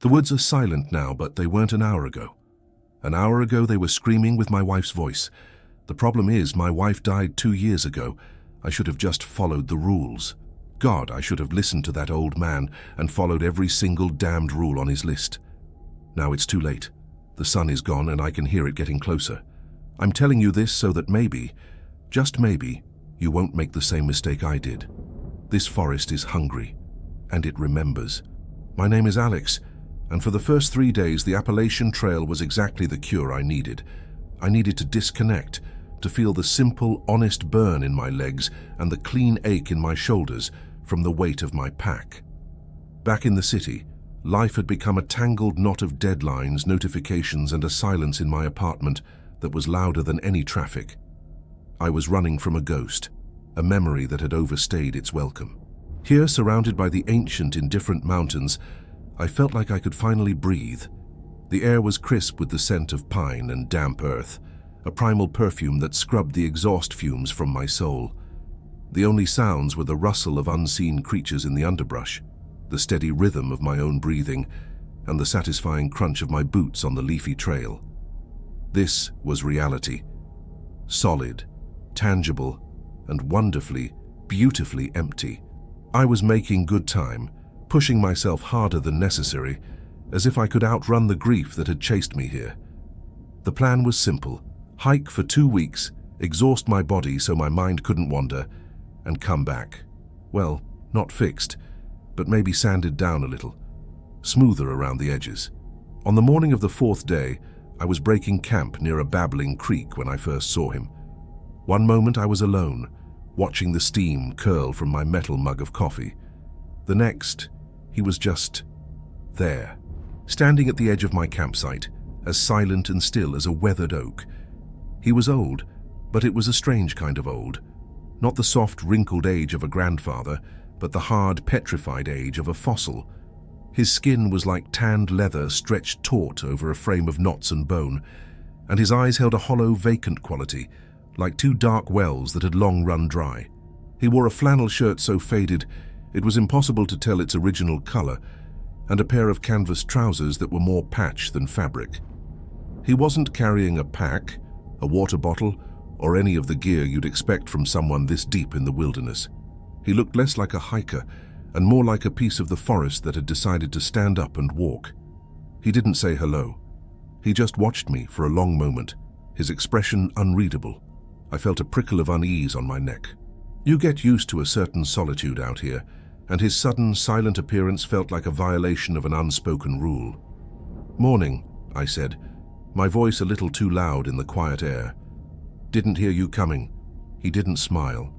The woods are silent now, but they weren't an hour ago. An hour ago they were screaming with my wife's voice. The problem is, my wife died 2 years ago. I should have just followed the rules. God, I should have listened to that old man and followed every single damned rule on his list. Now it's too late. The sun is gone and I can hear it getting closer. I'm telling you this so that maybe, just maybe, you won't make the same mistake I did. This forest is hungry, and it remembers. My name is Alex, and for the first 3 days the Appalachian Trail was exactly the cure I needed. I needed to disconnect, to feel the simple, honest burn in my legs and the clean ache in my shoulders from the weight of my pack. Back in the city, life had become a tangled knot of deadlines, notifications, and a silence in my apartment that was louder than any traffic. I was running from a ghost, a memory that had overstayed its welcome. Here, surrounded by the ancient, indifferent mountains, I felt like I could finally breathe. The air was crisp with the scent of pine and damp earth, a primal perfume that scrubbed the exhaust fumes from my soul. The only sounds were the rustle of unseen creatures in the underbrush, the steady rhythm of my own breathing, and the satisfying crunch of my boots on the leafy trail. This was reality. Solid, tangible, and wonderfully, beautifully empty. I was making good time, pushing myself harder than necessary, as if I could outrun the grief that had chased me here. The plan was simple: hike for 2 weeks, exhaust my body so my mind couldn't wander, and come back. Well, not fixed, but maybe sanded down a little, smoother around the edges. On the morning of the 4th day, I was breaking camp near a babbling creek when I first saw him. One moment I was alone, watching the steam curl from my metal mug of coffee. The next, he was just there, standing at the edge of my campsite, as silent and still as a weathered oak. He was old, but it was a strange kind of old. Not the soft, wrinkled age of a grandfather, but the hard, petrified age of a fossil. His skin was like tanned leather stretched taut over a frame of knots and bone, and his eyes held a hollow, vacant quality, like 2 dark wells that had long run dry. He wore a flannel shirt so faded it was impossible to tell its original color, and a pair of canvas trousers that were more patch than fabric. He wasn't carrying a pack, a water bottle, or any of the gear you'd expect from someone this deep in the wilderness. He looked less like a hiker and more like a piece of the forest that had decided to stand up and walk. He didn't say hello. He just watched me for a long moment, his expression unreadable. I felt a prickle of unease on my neck. You get used to a certain solitude out here, and his sudden, silent appearance felt like a violation of an unspoken rule. "Morning," I said, my voice a little too loud in the quiet air. "Didn't hear you coming." He didn't smile.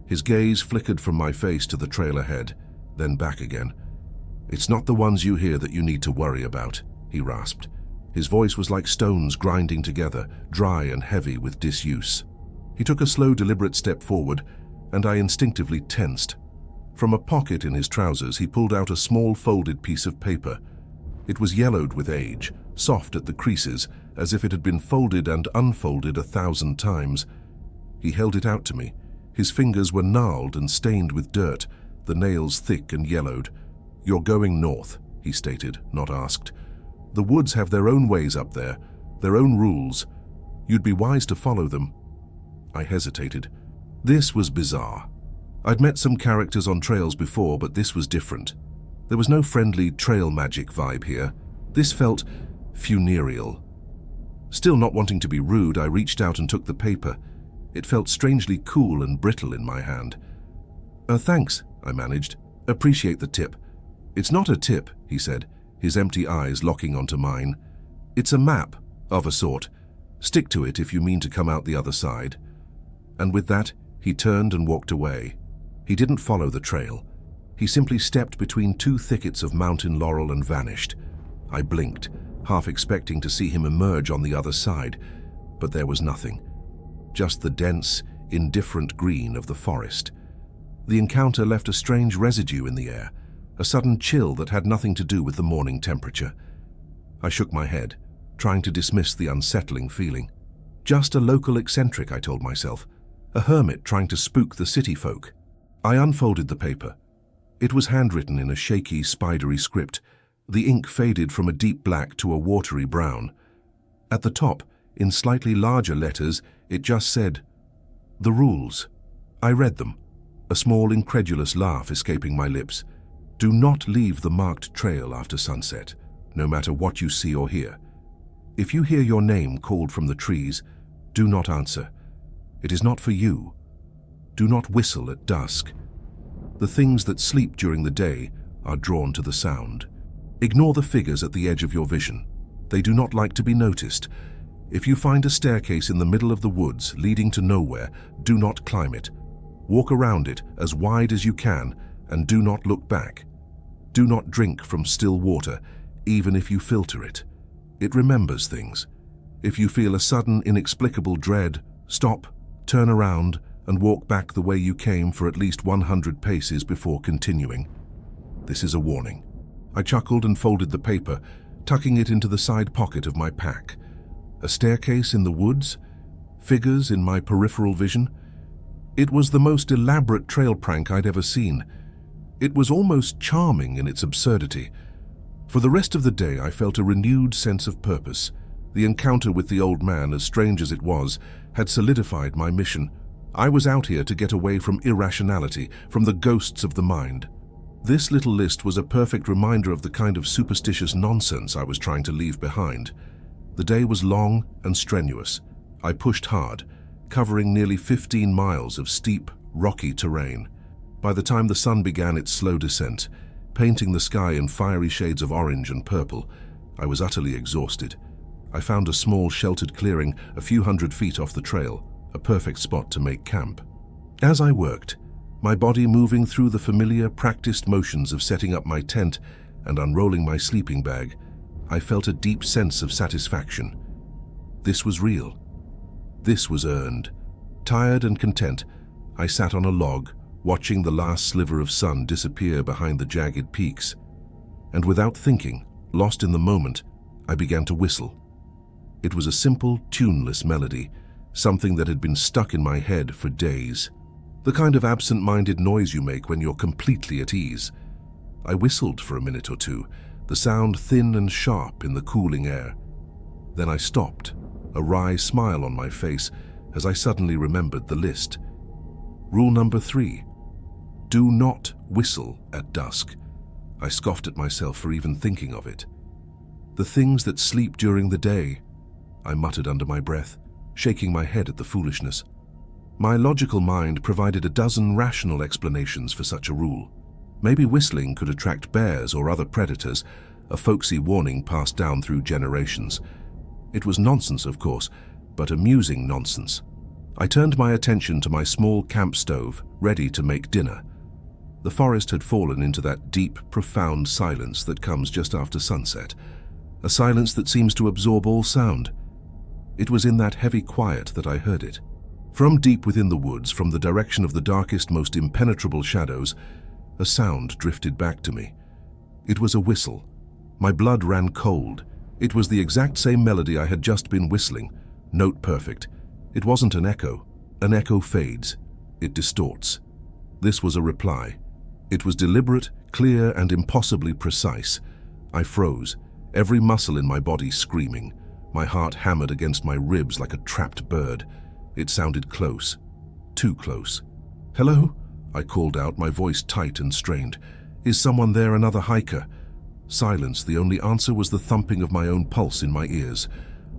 His gaze flickered from my face to the trail ahead, then back again. "It's not the ones you hear that you need to worry about," he rasped. His voice was like stones grinding together, dry and heavy with disuse. He took a slow, deliberate step forward, and I instinctively tensed. From a pocket in his trousers, he pulled out a small folded piece of paper. It was yellowed with age, soft at the creases, as if it had been folded and unfolded 1,000 times. He held it out to me. His fingers were gnarled and stained with dirt, the nails thick and yellowed. "You're going north," he stated, not asked. "The woods have their own ways up there, their own rules. You'd be wise to follow them." I hesitated. This was bizarre. I'd met some characters on trails before, but this was different. There was no friendly trail magic vibe here. This felt funereal. Still not wanting to be rude, I reached out and took the paper. It felt strangely cool and brittle in my hand. Thanks," I managed. "Appreciate the tip." "It's not a tip," he said, his empty eyes locking onto mine. "It's a map, of a sort. Stick to it if you mean to come out the other side." And with that, he turned and walked away. He didn't follow the trail. He simply stepped between 2 thickets of mountain laurel and vanished. I blinked, half expecting to see him emerge on the other side, but there was nothing. Just the dense, indifferent green of the forest. The encounter left a strange residue in the air, a sudden chill that had nothing to do with the morning temperature. I shook my head, trying to dismiss the unsettling feeling. Just a local eccentric, I told myself. A hermit trying to spook the city folk. I unfolded the paper. It was handwritten in a shaky, spidery script, The ink faded from a deep black to a watery brown. At the top, in slightly larger letters, it just said, "The rules." I read them, a small incredulous laugh escaping my lips. Do not leave the marked trail after sunset, no matter what you see or hear. If you hear your name called from the trees, do not answer. It is not for you. Do not whistle at dusk. The things that sleep during the day are drawn to the sound. Ignore the figures at the edge of your vision. They do not like to be noticed. If you find a staircase in the middle of the woods leading to nowhere, do not climb it. Walk around it as wide as you can and do not look back. Do not drink from still water, even if you filter it. It remembers things. If you feel a sudden, inexplicable dread, stop, turn around, and walk back the way you came for at least 100 paces before continuing. This is a warning. I chuckled and folded the paper, tucking it into the side pocket of my pack. A staircase in the woods? Figures in my peripheral vision? It was the most elaborate trail prank I'd ever seen. It was almost charming in its absurdity. For the rest of the day, I felt a renewed sense of purpose. The encounter with the old man, as strange as it was, had solidified my mission. I was out here to get away from irrationality, from the ghosts of the mind. This little list was a perfect reminder of the kind of superstitious nonsense I was trying to leave behind. The day was long and strenuous. I pushed hard, covering nearly 15 miles of steep, rocky terrain. By the time the sun began its slow descent, painting the sky in fiery shades of orange and purple, I was utterly exhausted. I found a small sheltered clearing a few hundred feet off the trail, a perfect spot to make camp. As I worked, my body moving through the familiar, practiced motions of setting up my tent and unrolling my sleeping bag, I felt a deep sense of satisfaction. This was real. This was earned. Tired and content, I sat on a log, watching the last sliver of sun disappear behind the jagged peaks. And without thinking, lost in the moment, I began to whistle. It was a simple, tuneless melody, something that had been stuck in my head for days. The kind of absent-minded noise you make when you're completely at ease. I whistled for a minute or two, the sound thin and sharp in the cooling air. Then I stopped, a wry smile on my face as I suddenly remembered the list. Rule number 3. Do not whistle at dusk. I scoffed at myself for even thinking of it. The things that sleep during the day, I muttered under my breath, shaking my head at the foolishness. My logical mind provided a dozen rational explanations for such a rule. Maybe whistling could attract bears or other predators, a folksy warning passed down through generations. It was nonsense, of course, but amusing nonsense. I turned my attention to my small camp stove, ready to make dinner. The forest had fallen into that deep, profound silence that comes just after sunset, a silence that seems to absorb all sound. It was in that heavy quiet that I heard it. From deep within the woods, from the direction of the darkest, most impenetrable shadows, a sound drifted back to me. It was a whistle. My blood ran cold. It was the exact same melody I had just been whistling, note perfect. It wasn't an echo. An echo fades. It distorts. This was a reply. It was deliberate, clear, and impossibly precise. I froze, every muscle in my body screaming. My heart hammered against my ribs like a trapped bird. It sounded close. Too close. "Hello?" I called out, my voice tight and strained. "Is someone there, another hiker?" Silence. The only answer was the thumping of my own pulse in my ears.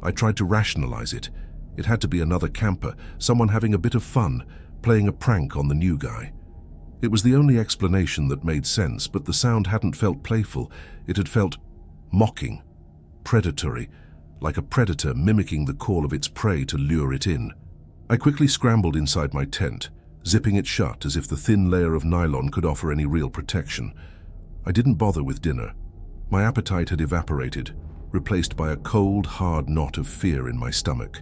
I tried to rationalize it. It had to be another camper, someone having a bit of fun, playing a prank on the new guy. It was the only explanation that made sense, but the sound hadn't felt playful. It had felt mocking, predatory, like a predator mimicking the call of its prey to lure it in. I quickly scrambled inside my tent, zipping it shut as if the thin layer of nylon could offer any real protection. I didn't bother with dinner. My appetite had evaporated, replaced by a cold, hard knot of fear in my stomach.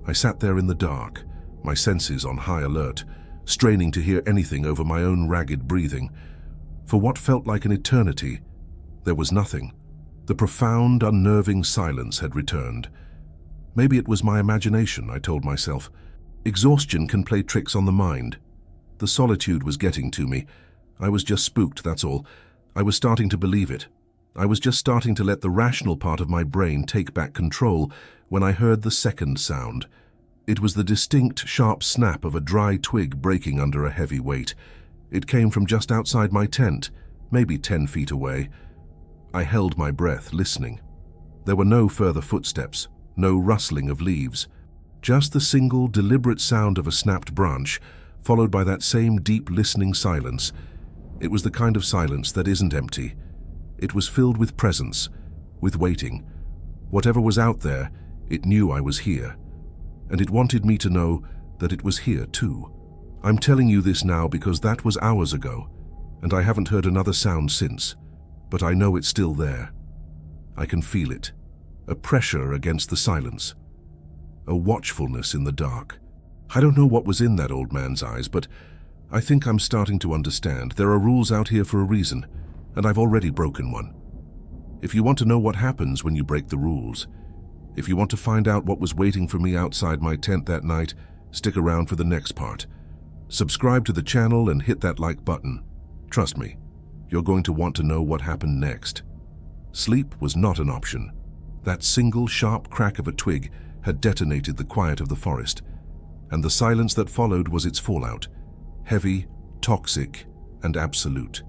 I sat there in the dark, my senses on high alert, straining to hear anything over my own ragged breathing. For what felt like an eternity, there was nothing. The profound, unnerving silence had returned. Maybe it was my imagination, I told myself. Exhaustion can play tricks on the mind. The solitude was getting to me. I was just spooked, that's all. I was starting to believe it. I was just starting to let the rational part of my brain take back control when I heard the second sound. It was the distinct, sharp snap of a dry twig breaking under a heavy weight. It came from just outside my tent, maybe 10 feet away. I held my breath, listening. There were no further footsteps, no rustling of leaves. Just the single, deliberate sound of a snapped branch, followed by that same deep, listening silence. It was the kind of silence that isn't empty. It was filled with presence, with waiting. Whatever was out there, it knew I was here. And it wanted me to know that it was here too. I'm telling you this now because that was hours ago, and I haven't heard another sound since. But I know it's still there. I can feel it. A pressure against the silence. A watchfulness in the dark. I don't know what was in that old man's eyes, but I think I'm starting to understand. There are rules out here for a reason, and I've already broken one. If you want to know what happens when you break the rules, if you want to find out what was waiting for me outside my tent that night, stick around for the next part. Subscribe to the channel and hit that like button. Trust me, you're going to want to know what happened next. Sleep was not an option. That single sharp crack of a twig had detonated the quiet of the forest, and the silence that followed was its fallout. Heavy, toxic, and absolute.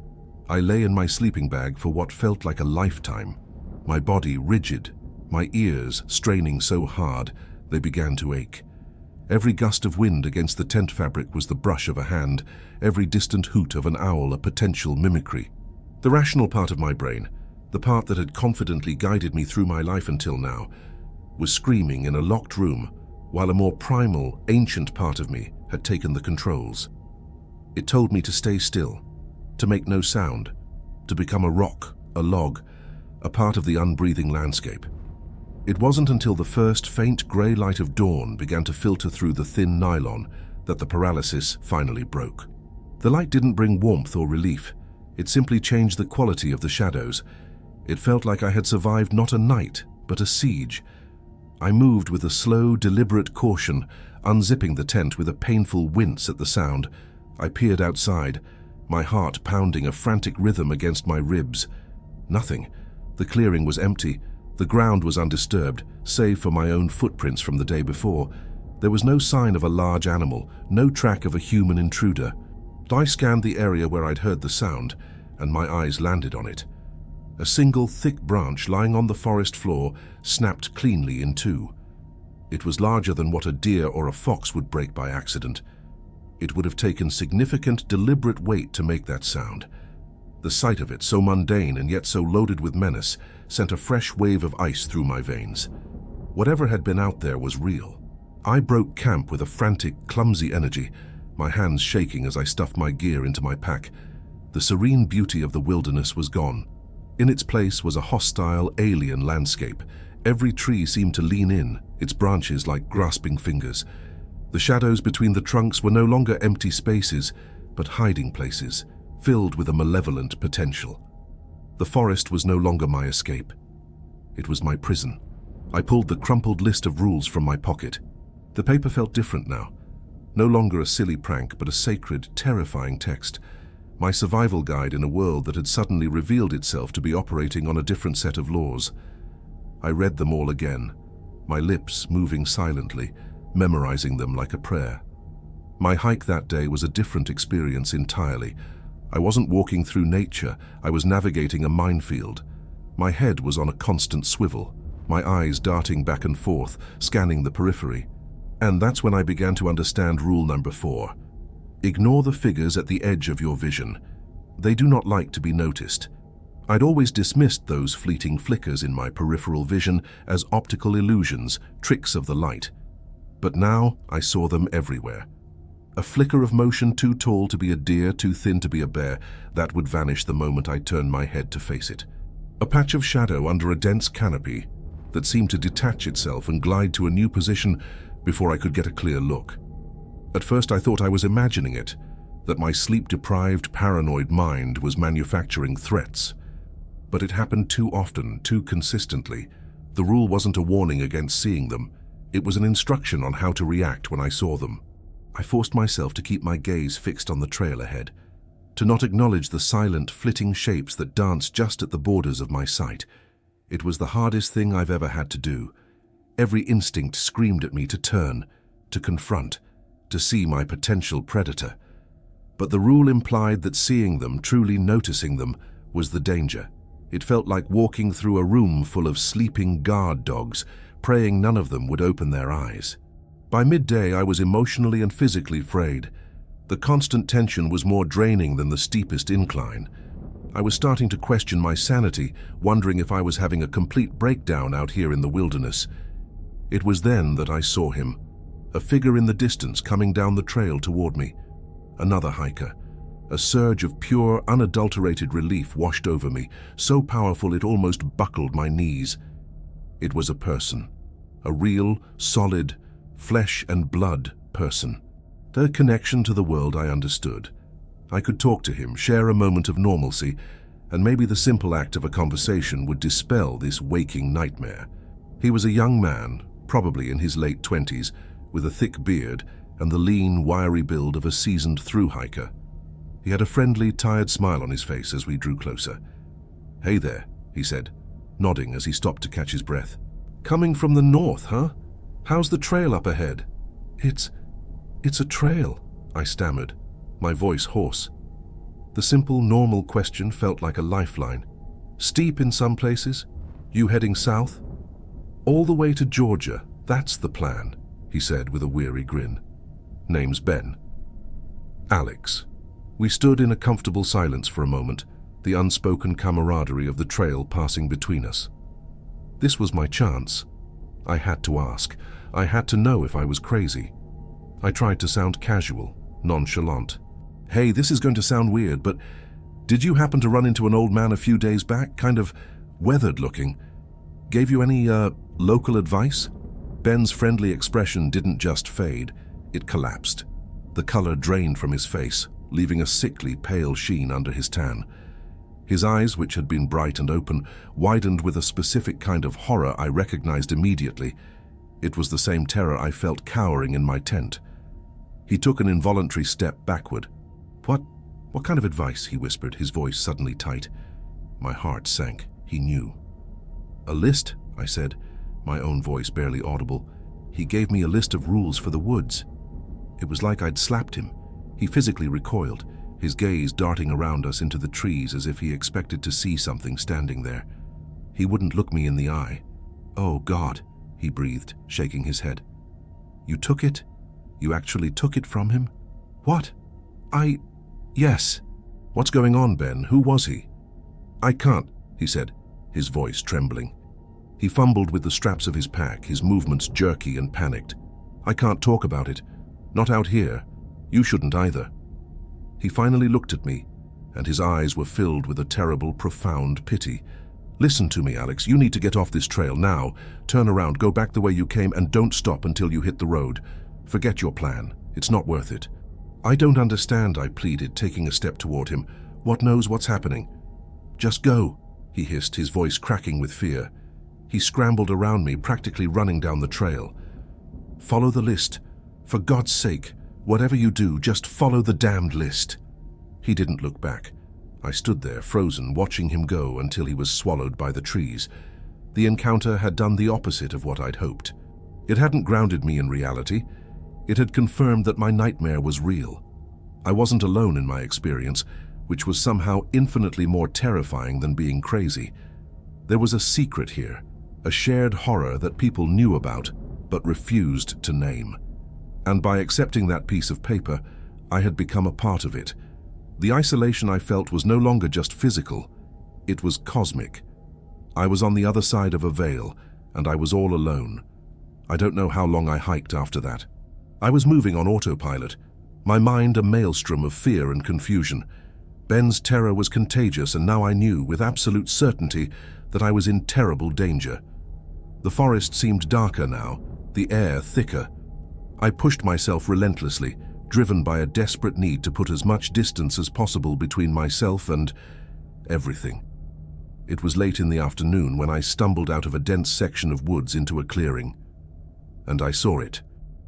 I lay in my sleeping bag for what felt like a lifetime, my body rigid, my ears straining so hard they began to ache. Every gust of wind against the tent fabric was the brush of a hand, every distant hoot of an owl a potential mimicry. The rational part of my brain, the part that had confidently guided me through my life until now, was screaming in a locked room, while a more primal, ancient part of me had taken the controls. It told me to stay still, to make no sound, to become a rock, a log, a part of the unbreathing landscape. It wasn't until the first faint grey light of dawn began to filter through the thin nylon that the paralysis finally broke. The light didn't bring warmth or relief. It simply changed the quality of the shadows. It felt like I had survived not a night, but a siege. I moved with a slow, deliberate caution, unzipping the tent with a painful wince at the sound. I peered outside, my heart pounding a frantic rhythm against my ribs. Nothing. The clearing was empty. The ground was undisturbed, save for my own footprints from the day before. There was no sign of a large animal, no track of a human intruder. I scanned the area where I'd heard the sound, and my eyes landed on it. A single thick branch lying on the forest floor snapped cleanly in two. It was larger than what a deer or a fox would break by accident. It would have taken significant, deliberate weight to make that sound. The sight of it, so mundane and yet so loaded with menace, sent a fresh wave of ice through my veins. Whatever had been out there was real. I broke camp with a frantic, clumsy energy, my hands shaking as I stuffed my gear into my pack. The serene beauty of the wilderness was gone. In its place was a hostile, alien landscape. Every tree seemed to lean in, its branches like grasping fingers. The shadows between the trunks were no longer empty spaces, but hiding places, filled with a malevolent potential. The forest was no longer my escape. It was my prison. I pulled the crumpled list of rules from my pocket. The paper felt different now. No longer a silly prank, but a sacred, terrifying text. My survival guide in a world that had suddenly revealed itself to be operating on a different set of laws. I read them all again, my lips moving silently, memorizing them like a prayer. My hike that day was a different experience entirely. I wasn't walking through nature, I was navigating a minefield. My head was on a constant swivel, my eyes darting back and forth, scanning the periphery. And that's when I began to understand rule number 4. Ignore the figures at the edge of your vision. They do not like to be noticed. I'd always dismissed those fleeting flickers in my peripheral vision as optical illusions, tricks of the light. But now I saw them everywhere. A flicker of motion too tall to be a deer, too thin to be a bear, that would vanish the moment I turned my head to face it. A patch of shadow under a dense canopy that seemed to detach itself and glide to a new position before I could get a clear look. At first I thought I was imagining it, that my sleep-deprived, paranoid mind was manufacturing threats. But it happened too often, too consistently. The rule wasn't a warning against seeing them. It was an instruction on how to react when I saw them. I forced myself to keep my gaze fixed on the trail ahead. to not acknowledge the silent, flitting shapes that danced just at the borders of my sight. It was the hardest thing I've ever had to do. Every instinct screamed at me to turn, to confront, to see my potential predator. But the rule implied that seeing them, truly noticing them, was the danger. It felt like walking through a room full of sleeping guard dogs, praying none of them would open their eyes. By midday, I was emotionally and physically frayed. The constant tension was more draining than the steepest incline. I was starting to question my sanity, wondering if I was having a complete breakdown out here in the wilderness. It was then that I saw him, a figure in the distance coming down the trail toward me. Another hiker. A surge of pure, unadulterated relief washed over me, so powerful it almost buckled my knees. It was a person. A real, solid, flesh and blood person. A connection to the world I understood. I could talk to him, share a moment of normalcy, and maybe the simple act of a conversation would dispel this waking nightmare. He was a young man, probably in his late 20s, with a thick beard and the lean, wiry build of a seasoned thru-hiker. He had a friendly, tired smile on his face as we drew closer. "Hey there," he said, nodding as he stopped to catch his breath. "Coming from the north, huh? How's the trail up ahead?" It's a trail," I stammered, my voice hoarse. The simple, normal question felt like a lifeline. "Steep in some places? You heading south?" "All the way to Georgia, that's the plan," he said with a weary grin. "Name's Ben." Alex. We stood in a comfortable silence for a moment, the unspoken camaraderie of the trail passing between us. This was my chance. I had to ask. I had to know if I was crazy. I tried to sound casual, nonchalant. "Hey, this is going to sound weird, but did you happen to run into an old man a few days back, kind of weathered looking? Gave you any, local advice?" Ben's friendly expression didn't just fade, it collapsed. The color drained from his face, leaving a sickly, pale sheen under his tan. His eyes, which had been bright and open, widened with a specific kind of horror I recognized immediately. It was the same terror I felt cowering in my tent. He took an involuntary step backward. What kind of advice?" he whispered, his voice suddenly tight. My heart sank. He knew. "A list," I said, my own voice barely audible. "He gave me a list of rules for the woods." It was like I'd slapped him. He physically recoiled, his gaze darting around us into the trees as if he expected to see something standing there. He wouldn't look me in the eye. "Oh, God," he breathed, shaking his head. "You took it? You actually took it from him?" "What? Yes." "What's going on, Ben? Who was he?" "I can't," he said, his voice trembling. He fumbled with the straps of his pack, his movements jerky and panicked. "I can't talk about it. Not out here. You shouldn't either." He finally looked at me, and his eyes were filled with a terrible, profound pity. "Listen to me, Alex. You need to get off this trail now. Turn around, go back the way you came, and don't stop until you hit the road. Forget your plan. It's not worth it." "I don't understand," I pleaded, taking a step toward him. "What knows what's happening?" "Just go," he hissed, his voice cracking with fear. He scrambled around me, practically running down the trail. "Follow the list. For God's sake, whatever you do, just follow the damned list." He didn't look back. I stood there, frozen, watching him go until he was swallowed by the trees. The encounter had done the opposite of what I'd hoped. It hadn't grounded me in reality. It had confirmed that my nightmare was real. I wasn't alone in my experience, which was somehow infinitely more terrifying than being crazy. There was a secret here, a shared horror that people knew about, but refused to name. And by accepting that piece of paper, I had become a part of it. The isolation I felt was no longer just physical, it was cosmic. I was on the other side of a veil, and I was all alone. I don't know how long I hiked after that. I was moving on autopilot, my mind a maelstrom of fear and confusion. Ben's terror was contagious, and now I knew with absolute certainty that I was in terrible danger. The forest seemed darker now, the air thicker. I pushed myself relentlessly, driven by a desperate need to put as much distance as possible between myself and everything. It was late in the afternoon when I stumbled out of a dense section of woods into a clearing. And I saw it.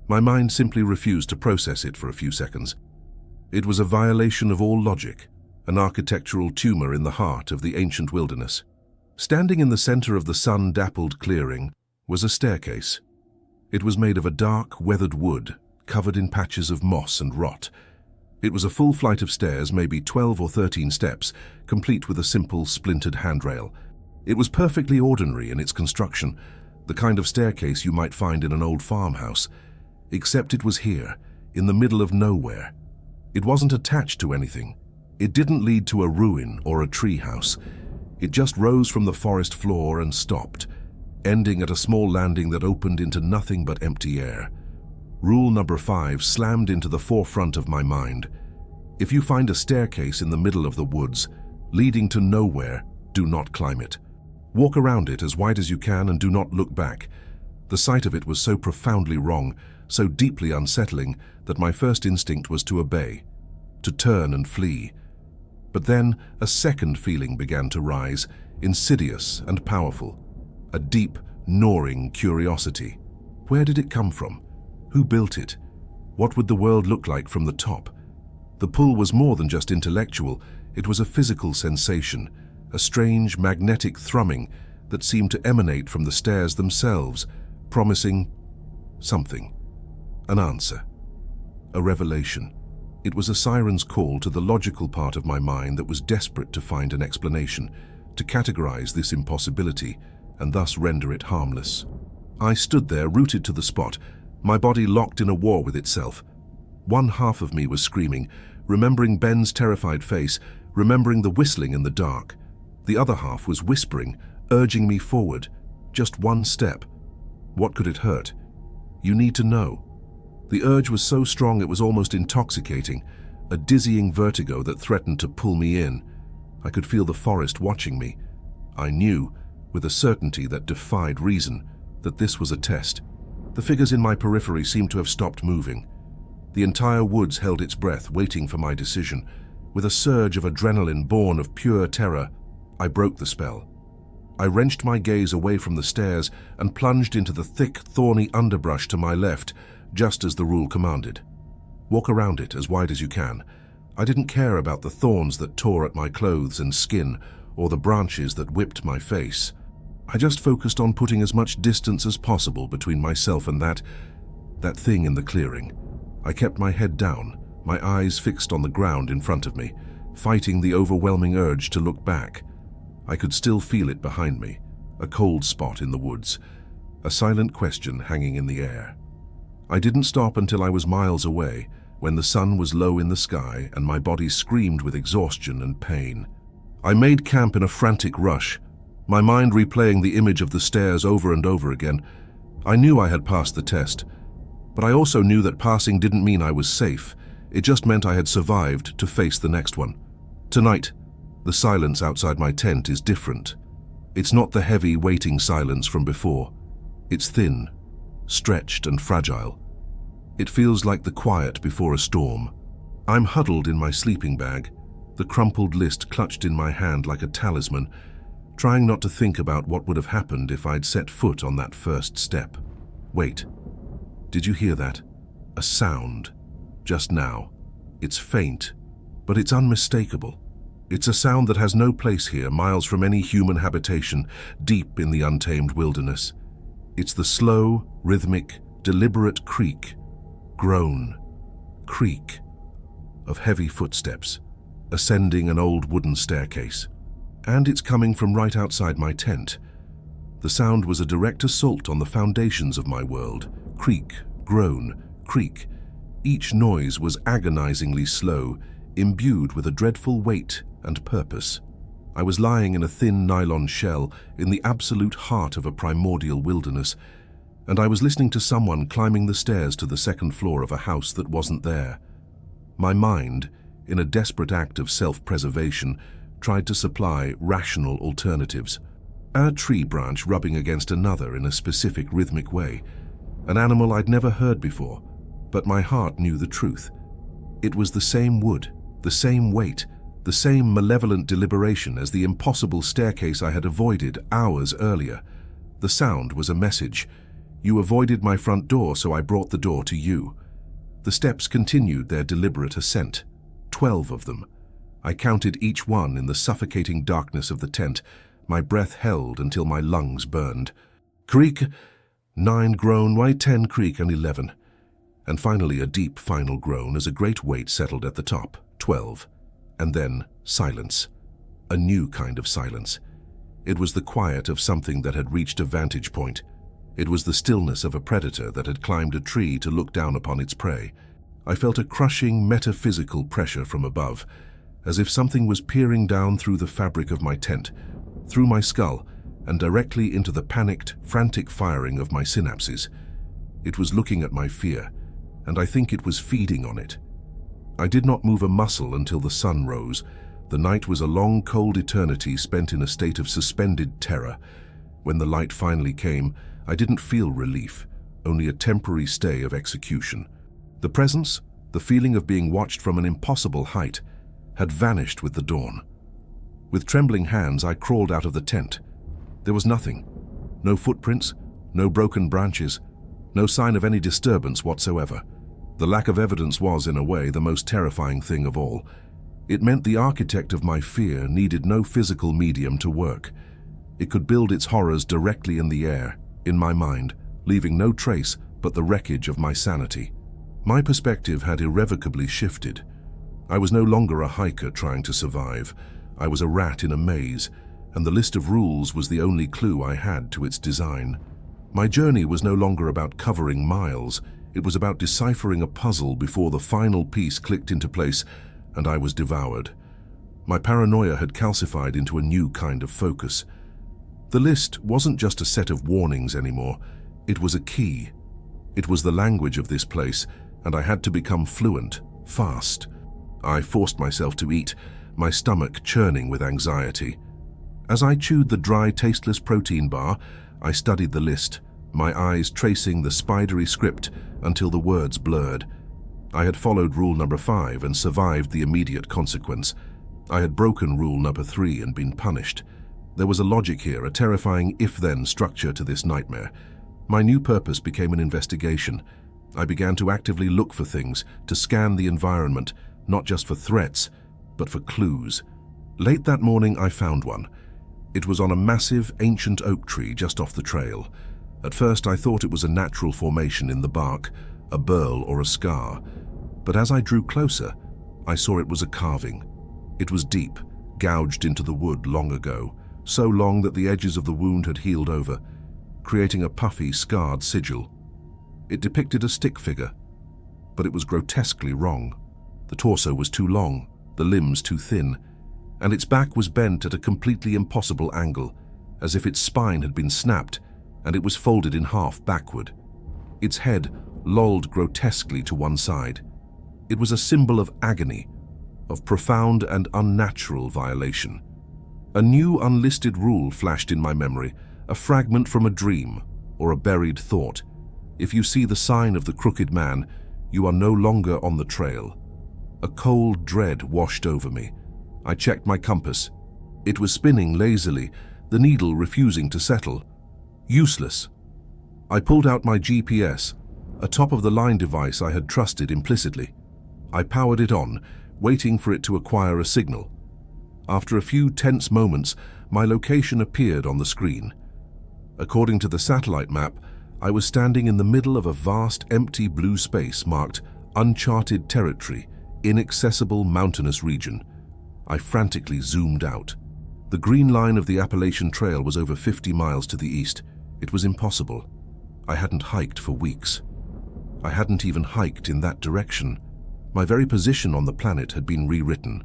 My mind simply refused to process it for a few seconds. It was a violation of all logic, an architectural tumor in the heart of the ancient wilderness. Standing in the center of the sun-dappled clearing was a staircase. It was made of a dark, weathered wood, covered in patches of moss and rot. It was a full flight of stairs, maybe 12 or 13 steps, complete with a simple, splintered handrail. It was perfectly ordinary in its construction, the kind of staircase you might find in an old farmhouse, except it was here, in the middle of nowhere. It wasn't attached to anything. It didn't lead to a ruin or a tree house. It just rose from the forest floor and stopped, ending at a small landing that opened into nothing but empty air. Rule number 5 slammed into the forefront of my mind. If you find a staircase in the middle of the woods, leading to nowhere, do not climb it. Walk around it as wide as you can and do not look back. The sight of it was so profoundly wrong, so deeply unsettling, that my first instinct was to obey, to turn and flee. But then a second feeling began to rise, insidious and powerful. A deep, gnawing curiosity. Where did it come from? Who built it? What would the world look like from the top? The pull was more than just intellectual. It was a physical sensation, a strange magnetic thrumming that seemed to emanate from the stairs themselves, promising something. An answer. A revelation. It was a siren's call to the logical part of my mind that was desperate to find an explanation, to categorize this impossibility, and thus render it harmless. I stood there, rooted to the spot, my body locked in a war with itself. One half of me was screaming, remembering Ben's terrified face, remembering the whistling in the dark. The other half was whispering, urging me forward. Just one step. What could it hurt? You need to know. The urge was so strong it was almost intoxicating, a dizzying vertigo that threatened to pull me in. I could feel the forest watching me. I knew, with a certainty that defied reason, that this was a test. The figures in my periphery seemed to have stopped moving. The entire woods held its breath, waiting for my decision. With a surge of adrenaline born of pure terror, I broke the spell. I wrenched my gaze away from the stairs and plunged into the thick, thorny underbrush to my left, just as the rule commanded. Walk around it as wide as you can. I didn't care about the thorns that tore at my clothes and skin, or the branches that whipped my face. I just focused on putting as much distance as possible between myself and that thing in the clearing. I kept my head down, my eyes fixed on the ground in front of me, fighting the overwhelming urge to look back. I could still feel it behind me, a cold spot in the woods, a silent question hanging in the air. I didn't stop until I was miles away, when the sun was low in the sky and my body screamed with exhaustion and pain. I made camp in a frantic rush, my mind replaying the image of the stairs over and over again. I knew I had passed the test, but I also knew that passing didn't mean I was safe. It just meant I had survived to face the next one. Tonight, the silence outside my tent is different. It's not the heavy, waiting silence from before. It's thin, stretched and fragile. It feels like the quiet before a storm. I'm huddled in my sleeping bag, the crumpled list clutched in my hand like a talisman, trying not to think about what would have happened if I'd set foot on that first step. Wait, did you hear that? A sound, just now. It's faint, but it's unmistakable. It's a sound that has no place here, miles from any human habitation, deep in the untamed wilderness. It's the slow, rhythmic, deliberate creak, groan, creak of heavy footsteps, ascending an old wooden staircase. And it's coming from right outside my tent. The sound was a direct assault on the foundations of my world. Creak, groan, creak. Each noise was agonizingly slow, imbued with a dreadful weight and purpose. I was lying in a thin nylon shell in the absolute heart of a primordial wilderness, and I was listening to someone climbing the stairs to the second floor of a house that wasn't there. My mind, in a desperate act of self-preservation, tried to supply rational alternatives. A tree branch rubbing against another in a specific rhythmic way. An animal I'd never heard before, but my heart knew the truth. It was the same wood, the same weight, the same malevolent deliberation as the impossible staircase I had avoided hours earlier. The sound was a message. You avoided my front door, so I brought the door to you. The steps continued their deliberate ascent. 12 of them. I counted each one in the suffocating darkness of the tent. My breath held until my lungs burned. Creak, 9 groan, why 10 creak and 11. And finally a deep final groan as a great weight settled at the top, 12. And then silence. A new kind of silence. It was the quiet of something that had reached a vantage point. It was the stillness of a predator that had climbed a tree to look down upon its prey. I felt a crushing metaphysical pressure from above, as if something was peering down through the fabric of my tent, through my skull, and directly into the panicked, frantic firing of my synapses. It was looking at my fear, and I think it was feeding on it. I did not move a muscle until the sun rose. The night was a long, cold eternity spent in a state of suspended terror. When the light finally came, I didn't feel relief, only a temporary stay of execution. The presence, the feeling of being watched from an impossible height, had vanished with the dawn. With trembling hands, I crawled out of the tent. There was nothing. No footprints, no broken branches, no sign of any disturbance whatsoever. The lack of evidence was, in a way, the most terrifying thing of all. It meant the architect of my fear needed no physical medium to work. It could build its horrors directly in the air, in my mind, leaving no trace but the wreckage of my sanity. My perspective had irrevocably shifted. I was no longer a hiker trying to survive. I was a rat in a maze, and the list of rules was the only clue I had to its design. My journey was no longer about covering miles. It was about deciphering a puzzle before the final piece clicked into place, and I was devoured. My paranoia had calcified into a new kind of focus. The list wasn't just a set of warnings anymore. It was a key. It was the language of this place, and I had to become fluent, fast. I forced myself to eat, my stomach churning with anxiety. As I chewed the dry, tasteless protein bar, I studied the list, my eyes tracing the spidery script until the words blurred. I had followed rule number 5 and survived the immediate consequence. I had broken rule number 3 and been punished. There was a logic here, a terrifying if-then structure to this nightmare. My new purpose became an investigation. I began to actively look for things, to scan the environment, not just for threats, but for clues. Late that morning, I found one. It was on a massive, ancient oak tree just off the trail. At first, I thought it was a natural formation in the bark, a burl or a scar. But as I drew closer, I saw it was a carving. It was deep, gouged into the wood long ago, so long that the edges of the wound had healed over, creating a puffy, scarred sigil. It depicted a stick figure, but it was grotesquely wrong. The torso was too long, the limbs too thin, and its back was bent at a completely impossible angle, as if its spine had been snapped and it was folded in half backward. Its head lolled grotesquely to one side. It was a symbol of agony, of profound and unnatural violation. A new unlisted rule flashed in my memory, a fragment from a dream or a buried thought. If you see the sign of the crooked man, you are no longer on the trail. A cold dread washed over me. I checked my compass. It was spinning lazily, the needle refusing to settle. Useless. I pulled out my GPS, a top-of-the-line device I had trusted implicitly. I powered it on, waiting for it to acquire a signal. After a few tense moments, my location appeared on the screen. According to the satellite map, I was standing in the middle of a vast, empty blue space marked Uncharted Territory, Inaccessible Mountainous Region. I frantically zoomed out. The green line of the Appalachian Trail was over 50 miles to the east. It was impossible. I hadn't hiked for weeks. I hadn't even hiked in that direction. My very position on the planet had been rewritten.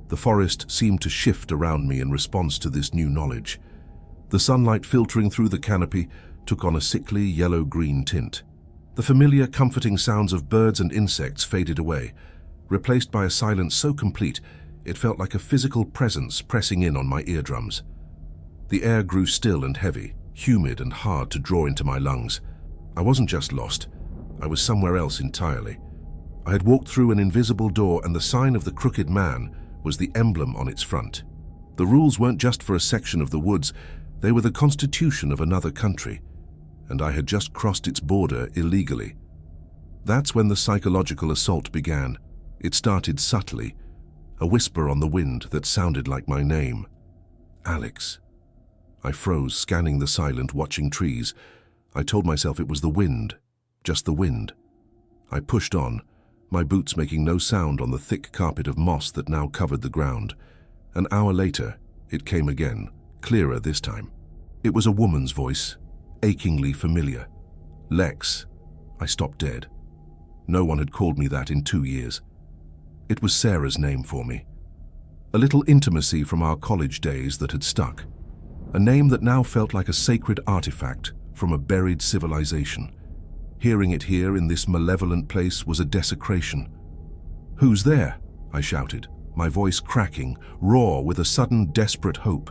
The forest seemed to shift around me in response to this new knowledge. The sunlight filtering through the canopy took on a sickly yellow-green tint. The familiar, comforting sounds of birds and insects faded away, replaced by a silence so complete it felt like a physical presence pressing in on my eardrums. The air grew still and heavy, humid and hard to draw into my lungs. I wasn't just lost. I was somewhere else entirely. I had walked through an invisible door, and the sign of the Crooked Man was the emblem on its front. The rules weren't just for a section of the woods, they were the constitution of another country, and I had just crossed its border illegally. That's when the psychological assault began. It started subtly. a whisper on the wind that sounded like my name. Alex. I froze, scanning the silent, watching trees. I told myself it was the wind, just the wind. I pushed on, my boots making no sound on the thick carpet of moss that now covered the ground. An hour later, it came again, clearer this time. It was a woman's voice, achingly familiar. Lex. I stopped dead. No one had called me that in 2 years. It was Sarah's name for me. A little intimacy from our college days that had stuck. A name that now felt like a sacred artifact from a buried civilization. Hearing it here in this malevolent place was a desecration. "Who's there?" I shouted, my voice cracking, raw with a sudden desperate hope.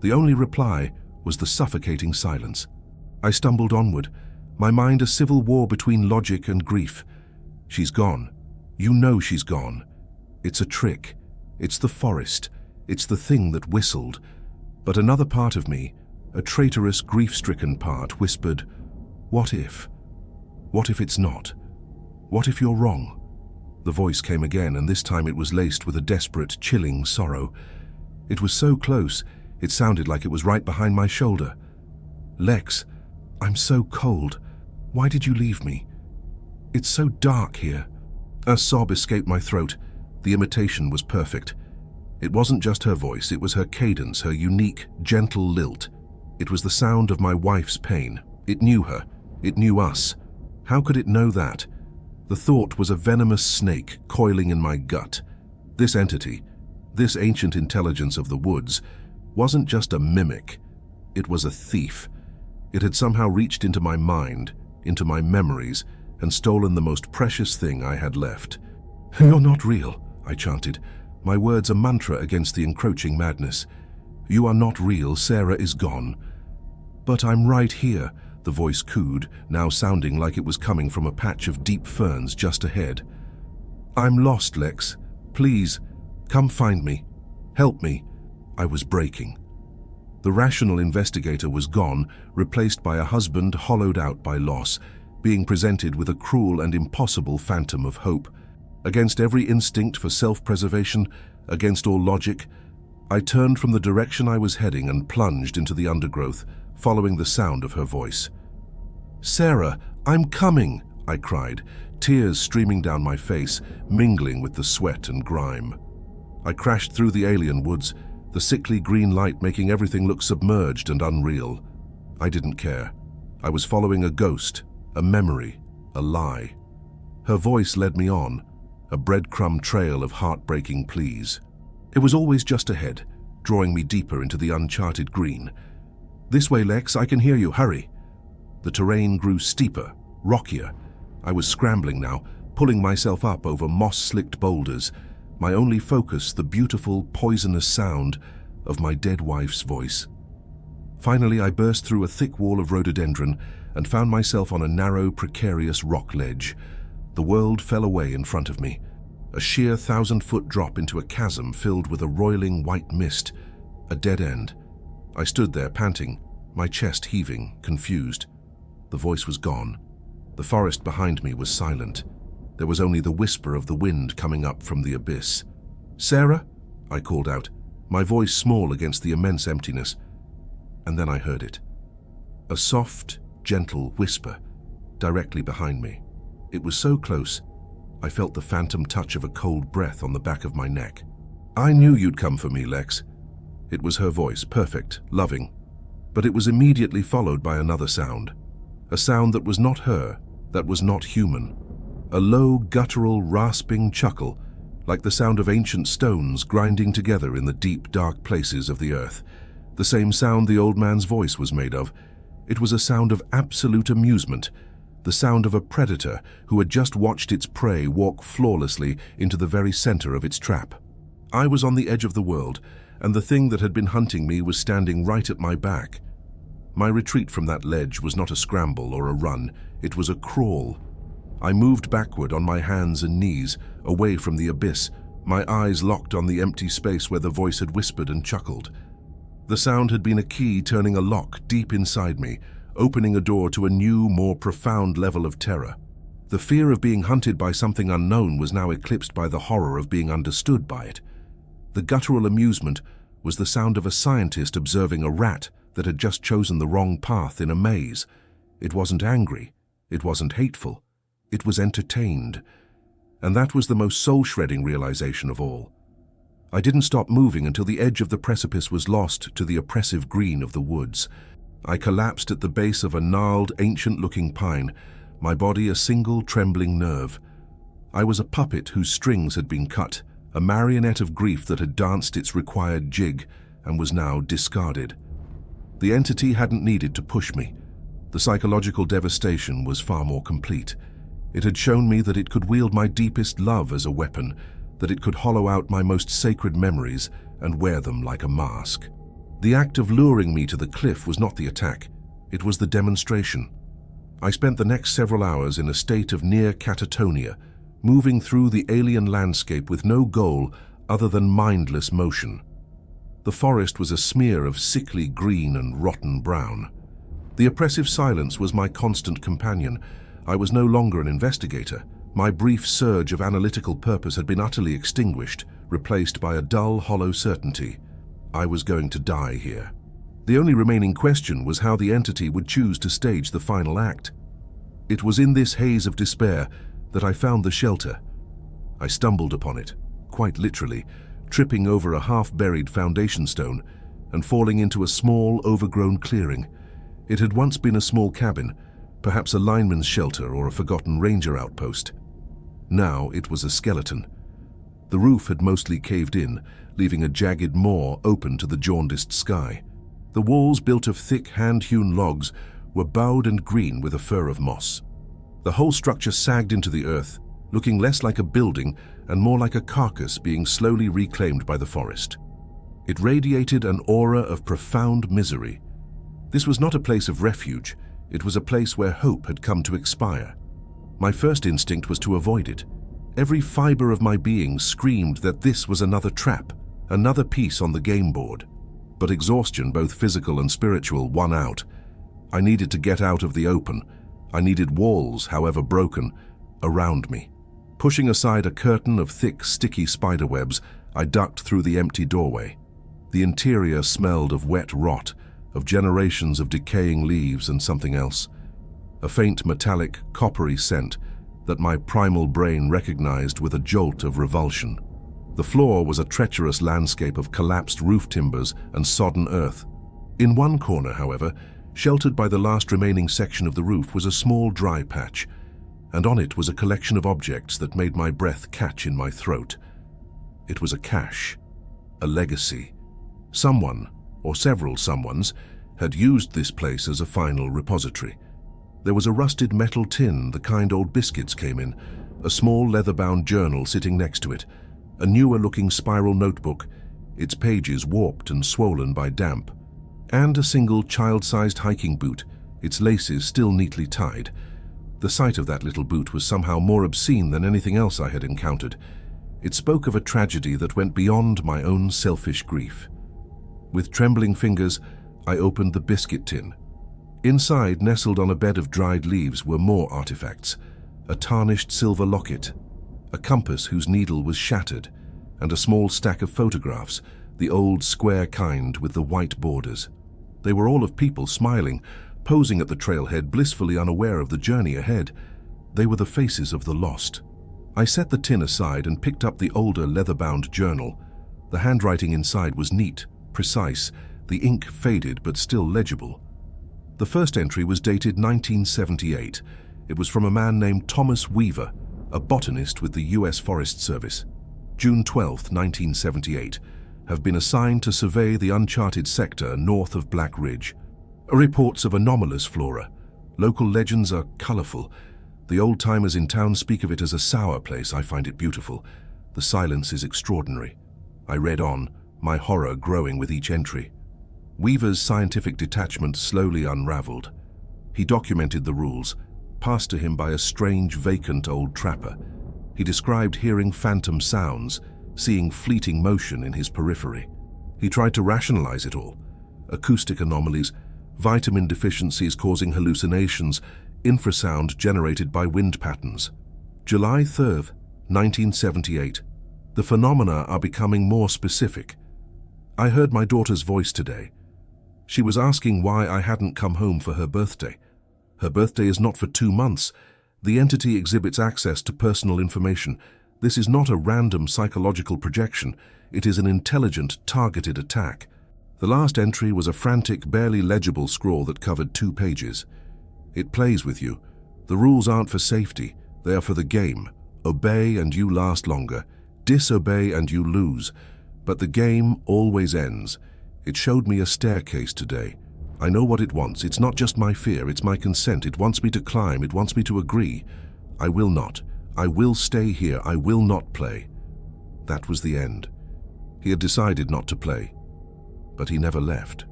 The only reply was the suffocating silence. I stumbled onward, my mind a civil war between logic and grief. She's gone. You know she's gone. It's a trick. It's the forest. It's the thing that whistled. But another part of me, a traitorous, grief-stricken part, whispered, "What if? What if it's not? What if you're wrong?" The voice came again, and this time it was laced with a desperate, chilling sorrow. It was so close, it sounded like it was right behind my shoulder. "Lex, I'm so cold. Why did you leave me? It's so dark here." A sob escaped my throat. The imitation was perfect. It wasn't just her voice, it was her cadence, her unique, gentle lilt. It was the sound of my wife's pain. It knew her. It knew us. How could it know that? The thought was a venomous snake coiling in my gut. This entity, this ancient intelligence of the woods, wasn't just a mimic. It was a thief. It had somehow reached into my mind, into my memories, and stolen the most precious thing I had left. "You're not real," I chanted, my words a mantra against the encroaching madness. "You are not real, Sarah is gone." "But I'm right here," the voice cooed, now sounding like it was coming from a patch of deep ferns just ahead. "I'm lost, Lex. Please, come find me. Help me." I was breaking. The rational investigator was gone, replaced by a husband hollowed out by loss, being presented with a cruel and impossible phantom of hope. Against every instinct for self-preservation, against all logic, I turned from the direction I was heading and plunged into the undergrowth, following the sound of her voice. "Sarah, I'm coming!" I cried, tears streaming down my face, mingling with the sweat and grime. I crashed through the alien woods, the sickly green light making everything look submerged and unreal. I didn't care. I was following a ghost, a memory, a lie. Her voice led me on, a breadcrumb trail of heartbreaking pleas. It was always just ahead, drawing me deeper into the uncharted green. "This way, Lex, I can hear you, hurry." The terrain grew steeper, rockier. I was scrambling now, pulling myself up over moss-slicked boulders, my only focus the beautiful, poisonous sound of my dead wife's voice. Finally, I burst through a thick wall of rhododendron and found myself on a narrow, precarious rock ledge. The world fell away in front of me, a sheer 1,000-foot drop into a chasm filled with a roiling white mist, a dead end. I stood there panting, my chest heaving, confused. The voice was gone. The forest behind me was silent. There was only the whisper of the wind coming up from the abyss. "Sarah?" I called out, my voice small against the immense emptiness. And then I heard it. A soft, gentle whisper, directly behind me. It was so close, I felt the phantom touch of a cold breath on the back of my neck. "I knew you'd come for me, Lex." It was her voice, perfect, loving. But it was immediately followed by another sound. A sound that was not her, that was not human. A low, guttural, rasping chuckle, like the sound of ancient stones grinding together in the deep, dark places of the earth. The same sound the old man's voice was made of. It was a sound of absolute amusement, the sound of a predator who had just watched its prey walk flawlessly into the very center of its trap. I was on the edge of the world, and the thing that had been hunting me was standing right at my back. My retreat from that ledge was not a scramble or a run, it was a crawl. I moved backward on my hands and knees, away from the abyss, my eyes locked on the empty space where the voice had whispered and chuckled. The sound had been a key turning a lock deep inside me, opening a door to a new, more profound level of terror. The fear of being hunted by something unknown was now eclipsed by the horror of being understood by it. The guttural amusement was the sound of a scientist observing a rat that had just chosen the wrong path in a maze. It wasn't angry. It wasn't hateful. It was entertained. And that was the most soul-shredding realization of all. I didn't stop moving until the edge of the precipice was lost to the oppressive green of the woods. I collapsed at the base of a gnarled, ancient-looking pine, my body a single trembling nerve. I was a puppet whose strings had been cut, a marionette of grief that had danced its required jig and was now discarded. The entity hadn't needed to push me. The psychological devastation was far more complete. It had shown me that it could wield my deepest love as a weapon, that it could hollow out my most sacred memories and wear them like a mask. The act of luring me to the cliff was not the attack, it was the demonstration. I spent the next several hours in a state of near catatonia, moving through the alien landscape with no goal other than mindless motion. The forest was a smear of sickly green and rotten brown. The oppressive silence was my constant companion. I was no longer an investigator. My brief surge of analytical purpose had been utterly extinguished, replaced by a dull, hollow certainty. I was going to die here. The only remaining question was how the entity would choose to stage the final act. It was in this haze of despair that I found the shelter. I stumbled upon it, quite literally, tripping over a half-buried foundation stone and falling into a small, overgrown clearing. It had once been a small cabin, perhaps a lineman's shelter or a forgotten ranger outpost. Now it was a skeleton. The roof had mostly caved in, leaving a jagged maw open to the jaundiced sky. The walls, built of thick, hand-hewn logs, were bowed and green with a fur of moss. The whole structure sagged into the earth, looking less like a building and more like a carcass being slowly reclaimed by the forest. It radiated an aura of profound misery. This was not a place of refuge, it was a place where hope had come to expire. My first instinct was to avoid it. Every fiber of my being screamed that this was another trap, another piece on the game board. But exhaustion, both physical and spiritual, won out. I needed to get out of the open. I needed walls, however broken, around me. Pushing aside a curtain of thick, sticky spiderwebs, I ducked through the empty doorway. The interior smelled of wet rot, of generations of decaying leaves and something else. A faint metallic, coppery scent that my primal brain recognized with a jolt of revulsion. The floor was a treacherous landscape of collapsed roof timbers and sodden earth. In one corner, however, sheltered by the last remaining section of the roof, was a small dry patch, and on it was a collection of objects that made my breath catch in my throat. It was a cache, a legacy. Someone, or several someones, had used this place as a final repository. There was a rusted metal tin, the kind old biscuits came in, a small leather-bound journal sitting next to it, a newer-looking spiral notebook, its pages warped and swollen by damp, and a single child-sized hiking boot, its laces still neatly tied. The sight of that little boot was somehow more obscene than anything else I had encountered. It spoke of a tragedy that went beyond my own selfish grief. With trembling fingers, I opened the biscuit tin. Inside, nestled on a bed of dried leaves, were more artifacts. A tarnished silver locket, a compass whose needle was shattered, and a small stack of photographs, the old square kind with the white borders. They were all of people smiling, posing at the trailhead, blissfully unaware of the journey ahead. They were the faces of the lost. I set the tin aside and picked up the older leather-bound journal. The handwriting inside was neat, precise, the ink faded but still legible. The first entry was dated 1978. It was from a man named Thomas Weaver, a botanist with the U.S. Forest Service. June 12, 1978. Have been assigned to survey the uncharted sector north of Black Ridge. Reports of anomalous flora. Local legends are colorful. The old-timers in town speak of it as a sour place. I find it beautiful. The silence is extraordinary. I read on, my horror growing with each entry. Weaver's scientific detachment slowly unraveled. He documented the rules, passed to him by a strange, vacant old trapper. He described hearing phantom sounds, seeing fleeting motion in his periphery. He tried to rationalize it all. Acoustic anomalies, vitamin deficiencies causing hallucinations, infrasound generated by wind patterns. July 3, 1978. The phenomena are becoming more specific. I heard my daughter's voice today. She was asking why I hadn't come home for her birthday. Her birthday is not for 2 months. The entity exhibits access to personal information. This is not a random psychological projection. It is an intelligent, targeted attack. The last entry was a frantic, barely legible scrawl that covered 2 pages. It plays with you. The rules aren't for safety. They are for the game. Obey and you last longer. Disobey and you lose. But the game always ends. It showed me a staircase today. I know what it wants. It's not just my fear, it's my consent. It wants me to climb. It wants me to agree. I will not. I will stay here. I will not play. That was the end. He had decided not to play. But he never left.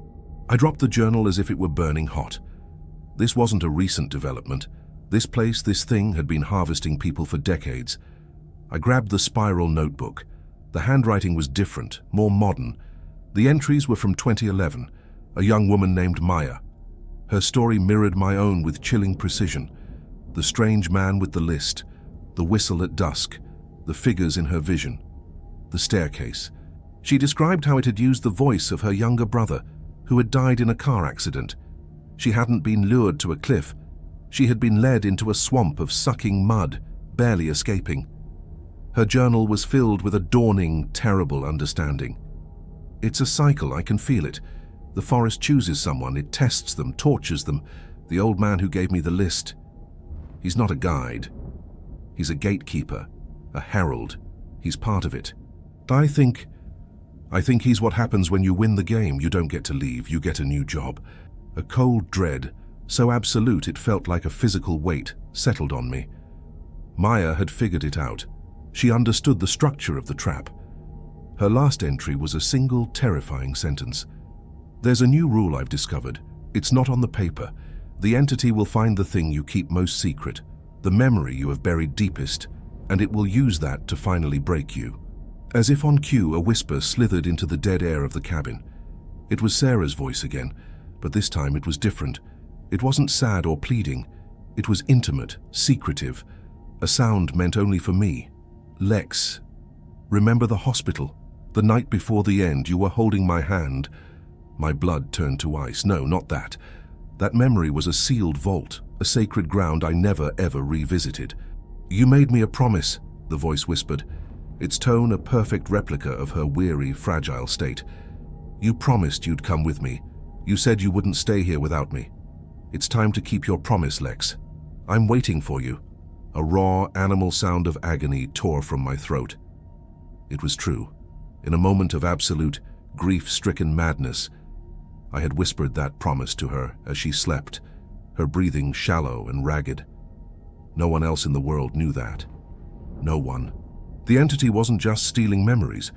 I dropped the journal as if it were burning hot. This wasn't a recent development. This place, this thing, had been harvesting people for decades. I grabbed the spiral notebook. The handwriting was different, more modern. The entries were from 2011, a young woman named Maya. Her story mirrored my own with chilling precision. The strange man with the list, the whistle at dusk, the figures in her vision, the staircase. She described how it had used the voice of her younger brother, who had died in a car accident. She hadn't been lured to a cliff. She had been led into a swamp of sucking mud, barely escaping. Her journal was filled with a dawning, terrible understanding. It's a cycle, I can feel it. The forest chooses someone, it tests them, tortures them. The old man who gave me the list. He's not a guide. He's a gatekeeper, a herald. He's part of it. I think he's what happens when you win the game. You don't get to leave, you get a new job. A cold dread, so absolute it felt like a physical weight, settled on me. Maya had figured it out. She understood the structure of the trap. Her last entry was a single, terrifying sentence. There's a new rule I've discovered. It's not on the paper. The entity will find the thing you keep most secret, the memory you have buried deepest, and it will use that to finally break you. As if on cue, a whisper slithered into the dead air of the cabin. It was Sarah's voice again, but this time it was different. It wasn't sad or pleading. It was intimate, secretive, a sound meant only for me. Lex, remember the hospital? The night before the end, you were holding my hand. My blood turned to ice. No, not that. That memory was a sealed vault, a sacred ground I never ever revisited. You made me a promise, the voice whispered, its tone a perfect replica of her weary, fragile state. You promised you'd come with me. You said you wouldn't stay here without me. It's time to keep your promise, Lex. I'm waiting for you. A raw, animal sound of agony tore from my throat. It was true. In a moment of absolute, grief-stricken madness, I had whispered that promise to her as she slept, her breathing shallow and ragged. No one else in the world knew that. No one. The entity wasn't just stealing memories.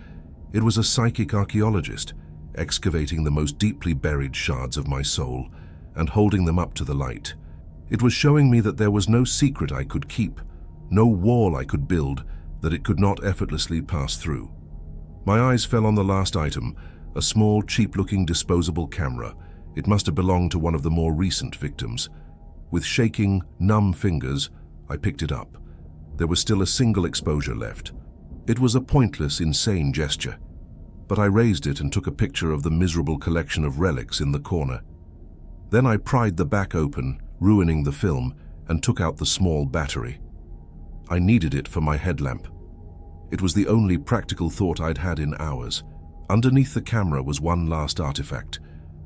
It was a psychic archaeologist, excavating the most deeply buried shards of my soul and holding them up to the light. It was showing me that there was no secret I could keep, no wall I could build that it could not effortlessly pass through. My eyes fell on the last item, a small, cheap-looking disposable camera. It must have belonged to one of the more recent victims. With shaking, numb fingers, I picked it up. There was still a single exposure left. It was a pointless, insane gesture, but I raised it and took a picture of the miserable collection of relics in the corner. Then I pried the back open, ruining the film, and took out the small battery. I needed it for my headlamp. It was the only practical thought I'd had in hours. Underneath the camera was one last artifact,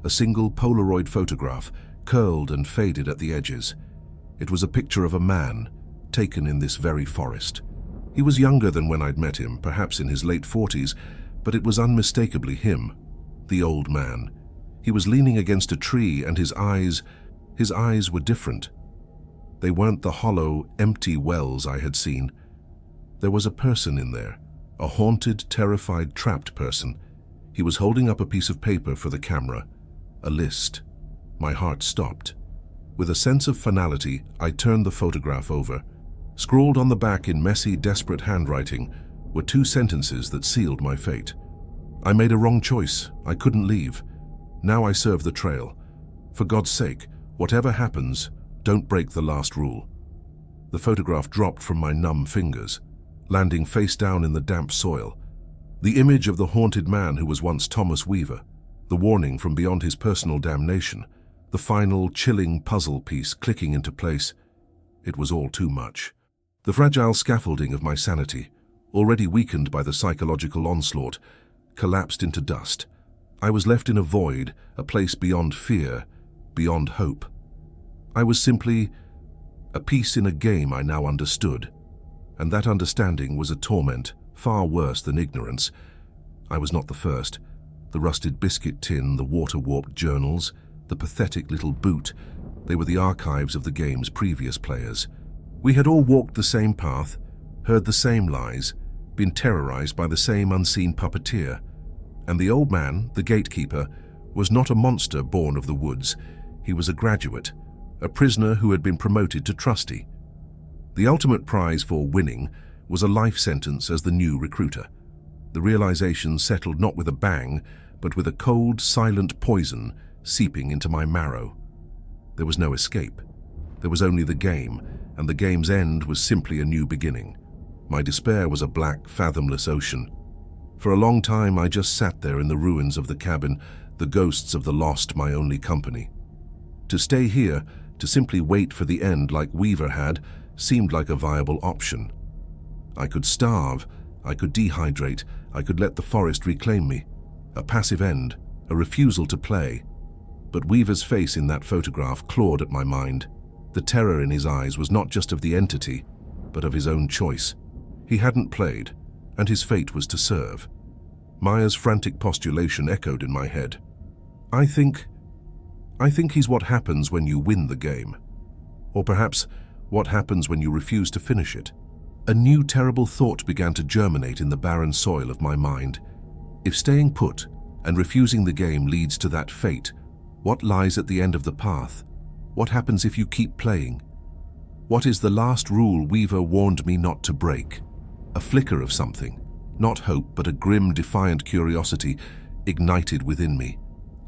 a single Polaroid photograph, curled and faded at the edges. It was a picture of a man, taken in this very forest. He was younger than when I'd met him, perhaps in his late 40s, but it was unmistakably him, the old man. He was leaning against a tree, and his eyes were different. They weren't the hollow, empty wells I had seen. There was a person in there, a haunted, terrified, trapped person. He was holding up a piece of paper for the camera, a list. My heart stopped. With a sense of finality, I turned the photograph over. Scrawled on the back in messy, desperate handwriting were 2 sentences that sealed my fate. I made a wrong choice. I couldn't leave. Now I serve the trail. For God's sake, whatever happens, don't break the last rule. The photograph dropped from my numb fingers. landing face down in the damp soil. The image of the haunted man who was once Thomas Weaver, the warning from beyond his personal damnation, the final chilling puzzle piece clicking into place. It was all too much. The fragile scaffolding of my sanity, already weakened by the psychological onslaught, collapsed into dust. I was left in a void, a place beyond fear, beyond hope. I was simply a piece in a game I now understood, and that understanding was a torment far worse than ignorance. I was not the first. The rusted biscuit tin, the water-warped journals, the pathetic little boot, they were the archives of the game's previous players. We had all walked the same path, heard the same lies, been terrorized by the same unseen puppeteer. And the old man, the gatekeeper, was not a monster born of the woods. He was a graduate, a prisoner who had been promoted to trustee. The ultimate prize for winning was a life sentence as the new recruiter. The realization settled not with a bang, but with a cold, silent poison seeping into my marrow. There was no escape. There was only the game, and the game's end was simply a new beginning. My despair was a black, fathomless ocean. For a long time I just sat there in the ruins of the cabin, the ghosts of the lost my only company. To stay here, to simply wait for the end like Weaver had, seemed like a viable option. I could starve, I could dehydrate, I could let the forest reclaim me. A passive end, a refusal to play. But Weaver's face in that photograph clawed at my mind. The terror in his eyes was not just of the entity, but of his own choice. He hadn't played, and his fate was to serve. Maya's frantic postulation echoed in my head. I think he's what happens when you win the game. Or perhaps what happens when you refuse to finish it. A new terrible thought began to germinate in the barren soil of my mind. If staying put and refusing the game leads to that fate, what lies at the end of the path? What happens if you keep playing? What is the last rule Weaver warned me not to break? A flicker of something, not hope, but a grim, defiant curiosity ignited within me.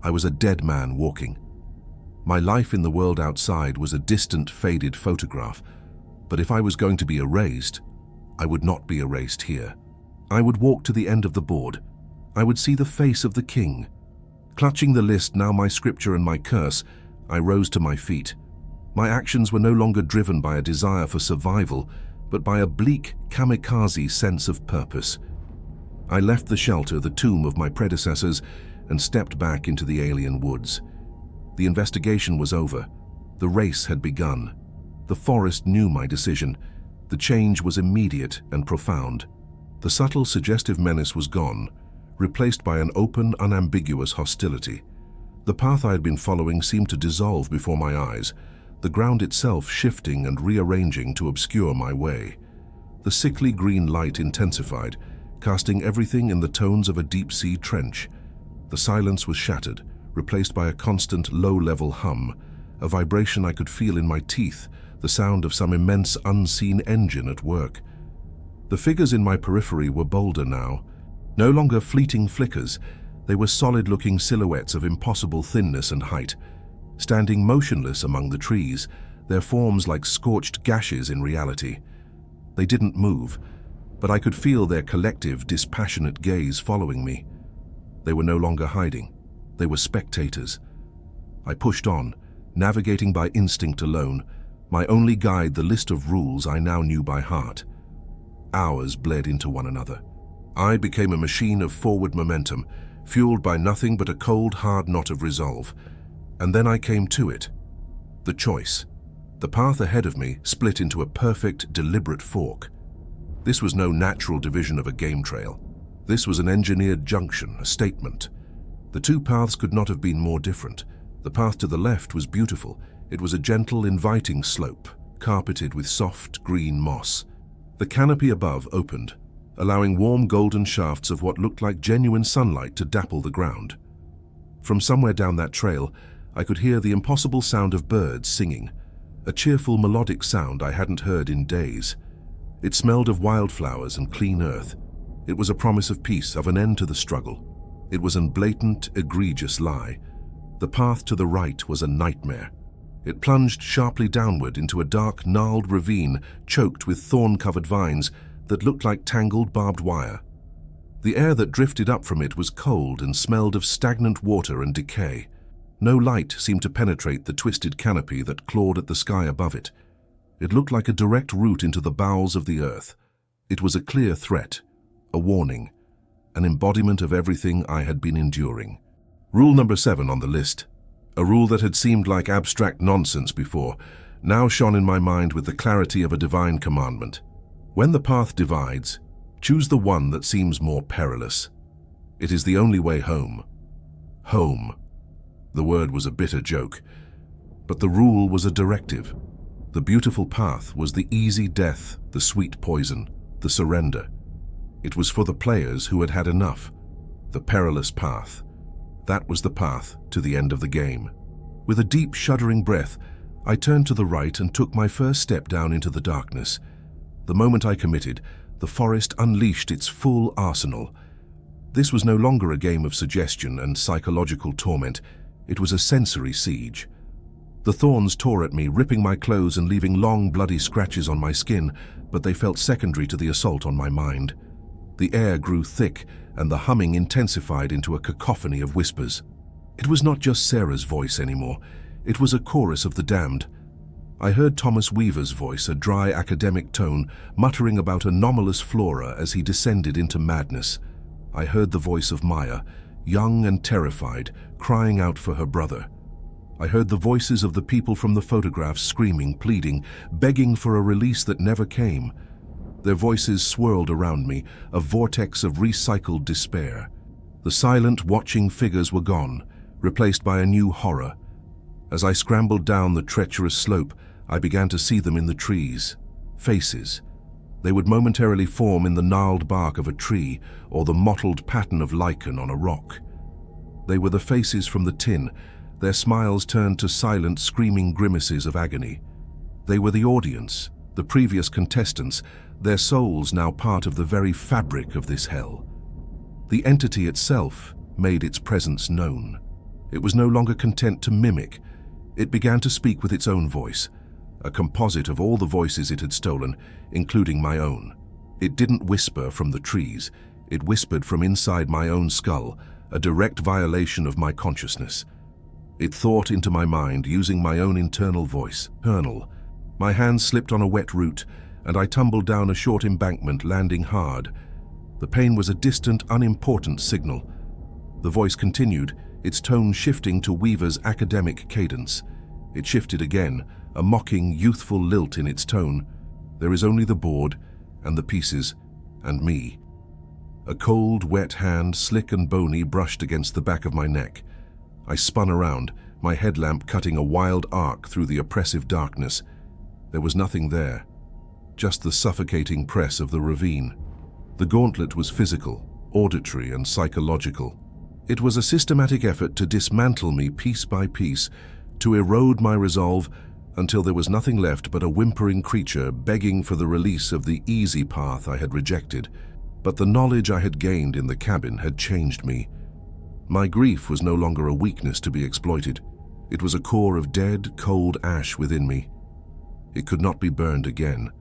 I was a dead man walking. My life in the world outside was a distant, faded photograph, but if I was going to be erased, I would not be erased here. I would walk to the end of the board. I would see the face of the king. Clutching the list, now my scripture and my curse, I rose to my feet. My actions were no longer driven by a desire for survival, but by a bleak, kamikaze sense of purpose. I left the shelter, the tomb of my predecessors, and stepped back into the alien woods. The investigation was over. The race had begun. The forest knew my decision. The change was immediate and profound. The subtle, suggestive menace was gone, replaced by an open, unambiguous hostility. The path I had been following seemed to dissolve before my eyes, the ground itself shifting and rearranging to obscure my way. The sickly green light intensified, casting everything in the tones of a deep-sea trench. The silence was shattered, replaced by a constant low-level hum, a vibration I could feel in my teeth, the sound of some immense unseen engine at work. The figures in my periphery were bolder now. No longer fleeting flickers, they were solid-looking silhouettes of impossible thinness and height. Standing motionless among the trees, their forms like scorched gashes in reality. They didn't move, but I could feel their collective, dispassionate gaze following me. They were no longer hiding. They were spectators. I pushed on, navigating by instinct alone, my only guide the list of rules I now knew by heart. Hours bled into one another. I became a machine of forward momentum, fueled by nothing but a cold, hard knot of resolve. And then I came to it. The choice. The path ahead of me split into a perfect, deliberate fork. This was no natural division of a game trail. This was an engineered junction, a statement. The two paths could not have been more different. The path to the left was beautiful. It was a gentle, inviting slope, carpeted with soft, green moss. The canopy above opened, allowing warm golden shafts of what looked like genuine sunlight to dapple the ground. From somewhere down that trail, I could hear the impossible sound of birds singing, a cheerful melodic sound I hadn't heard in days. It smelled of wildflowers and clean earth. It was a promise of peace, of an end to the struggle. It was an blatant, egregious lie. The path to the right was a nightmare. It plunged sharply downward into a dark, gnarled ravine choked with thorn-covered vines that looked like tangled barbed wire. The air that drifted up from it was cold and smelled of stagnant water and decay. No light seemed to penetrate the twisted canopy that clawed at the sky above it. It looked like a direct route into the bowels of the earth. It was a clear threat, a warning, an embodiment of everything I had been enduring. Rule number 7 on the list, a rule that had seemed like abstract nonsense before, now shone in my mind with the clarity of a divine commandment. When the path divides, choose the one that seems more perilous. It is the only way home. Home. The word was a bitter joke, but the rule was a directive. The beautiful path was the easy death, the sweet poison, the surrender. It was for the players who had had enough. The perilous path. That was the path to the end of the game. With a deep, shuddering breath, I turned to the right and took my first step down into the darkness. The moment I committed, the forest unleashed its full arsenal. This was no longer a game of suggestion and psychological torment. It was a sensory siege. The thorns tore at me, ripping my clothes and leaving long, bloody scratches on my skin, but they felt secondary to the assault on my mind. The air grew thick, and the humming intensified into a cacophony of whispers. It was not just Sarah's voice anymore. It was a chorus of the damned. I heard Thomas Weaver's voice, a dry academic tone, muttering about anomalous flora as he descended into madness. I heard the voice of Maya, young and terrified, crying out for her brother. I heard the voices of the people from the photographs screaming, pleading, begging for a release that never came. Their voices swirled around me, a vortex of recycled despair. The silent, watching figures were gone, replaced by a new horror. As I scrambled down the treacherous slope, I began to see them in the trees. Faces. They would momentarily form in the gnarled bark of a tree or the mottled pattern of lichen on a rock. They were the faces from the tin, their smiles turned to silent, screaming grimaces of agony. They were the audience, the previous contestants, their souls now part of the very fabric of this hell. The entity itself made its presence known. It was no longer content to mimic. It began to speak with its own voice, a composite of all the voices it had stolen, including my own. It didn't whisper from the trees. It whispered from inside my own skull, a direct violation of my consciousness. It thought into my mind using my own internal voice. Colonel. My hand slipped on a wet root, and I tumbled down a short embankment, landing hard. The pain was a distant, unimportant signal. The voice continued, its tone shifting to Weaver's academic cadence. It shifted again, a mocking, youthful lilt in its tone. There is only the board, and the pieces, and me. A cold, wet hand, slick and bony, brushed against the back of my neck. I spun around, my headlamp cutting a wild arc through the oppressive darkness. There was nothing there, just the suffocating press of the ravine. The gauntlet was physical, auditory, and psychological. It was a systematic effort to dismantle me piece by piece, to erode my resolve until there was nothing left but a whimpering creature begging for the release of the easy path I had rejected. But the knowledge I had gained in the cabin had changed me. My grief was no longer a weakness to be exploited. It was a core of dead, cold ash within me. It could not be burned again.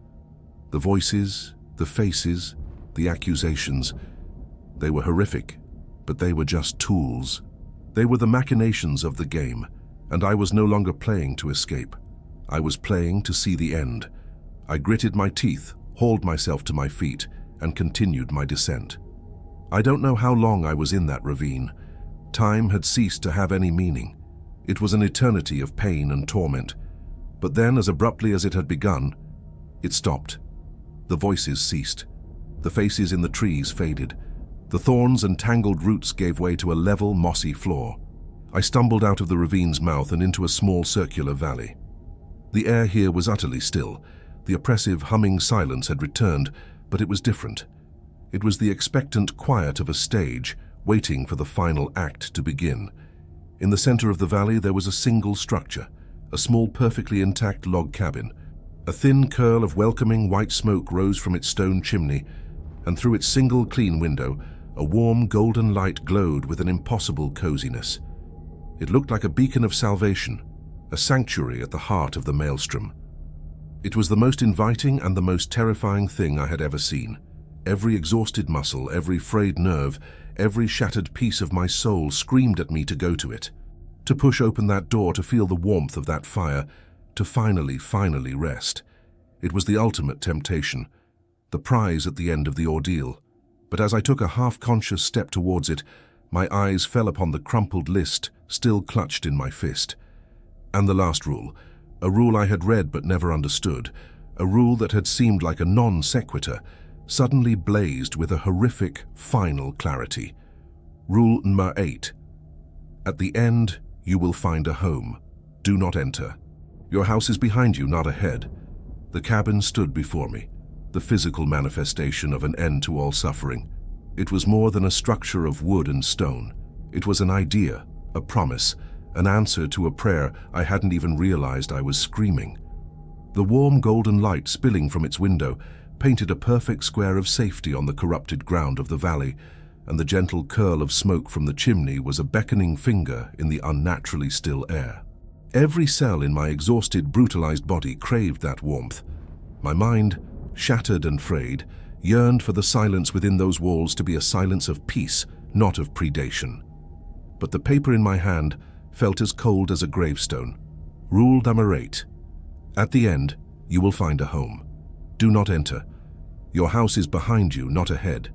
The voices, the faces, the accusations, they were horrific, but they were just tools. They were the machinations of the game, and I was no longer playing to escape. I was playing to see the end. I gritted my teeth, hauled myself to my feet, and continued my descent. I don't know how long I was in that ravine. Time had ceased to have any meaning. It was an eternity of pain and torment. But then, as abruptly as it had begun, it stopped. The voices ceased. The faces in the trees faded. The thorns and tangled roots gave way to a level, mossy floor. I stumbled out of the ravine's mouth and into a small circular valley. The air here was utterly still. The oppressive, humming silence had returned, but it was different. It was the expectant quiet of a stage, waiting for the final act to begin. In the center of the valley there was a single structure, a small, perfectly intact log cabin. A thin curl of welcoming white smoke rose from its stone chimney, and through its single clean window, a warm golden light glowed with an impossible coziness. It looked like a beacon of salvation, a sanctuary at the heart of the maelstrom. It was the most inviting and the most terrifying thing I had ever seen. Every exhausted muscle, every frayed nerve, every shattered piece of my soul screamed at me to go to it. To push open that door, to feel the warmth of that fire, to finally rest. It was the ultimate temptation, the prize at the end of the ordeal. But as I took a half-conscious step towards it, my eyes fell upon the crumpled list still clutched in my fist. And the last rule, a rule I had read but never understood, a rule that had seemed like a non sequitur, suddenly blazed with a horrific, final clarity. Rule number 8. At the end, you will find a home. Do not enter. Your house is behind you, not ahead. The cabin stood before me, the physical manifestation of an end to all suffering. It was more than a structure of wood and stone. It was an idea, a promise, an answer to a prayer I hadn't even realized I was screaming. The warm golden light spilling from its window painted a perfect square of safety on the corrupted ground of the valley, and the gentle curl of smoke from the chimney was a beckoning finger in the unnaturally still air. Every cell in my exhausted, brutalized body craved that warmth. My mind, shattered and frayed, yearned for the silence within those walls to be a silence of peace, not of predation. But the paper in my hand felt as cold as a gravestone. Rule number 8. At the end, you will find a home. Do not enter. Your house is behind you, not ahead.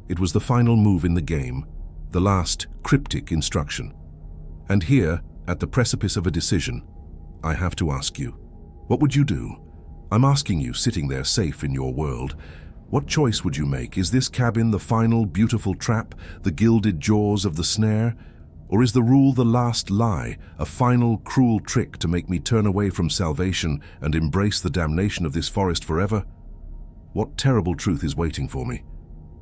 It was the final move in the game, the last cryptic instruction. And here, at the precipice of a decision, I have to ask you, what would you do? I'm asking you, sitting there safe in your world, what choice would you make? Is this cabin the final beautiful trap, the gilded jaws of the snare? Or is the rule the last lie, a final cruel trick to make me turn away from salvation and embrace the damnation of this forest forever? What terrible truth is waiting for me?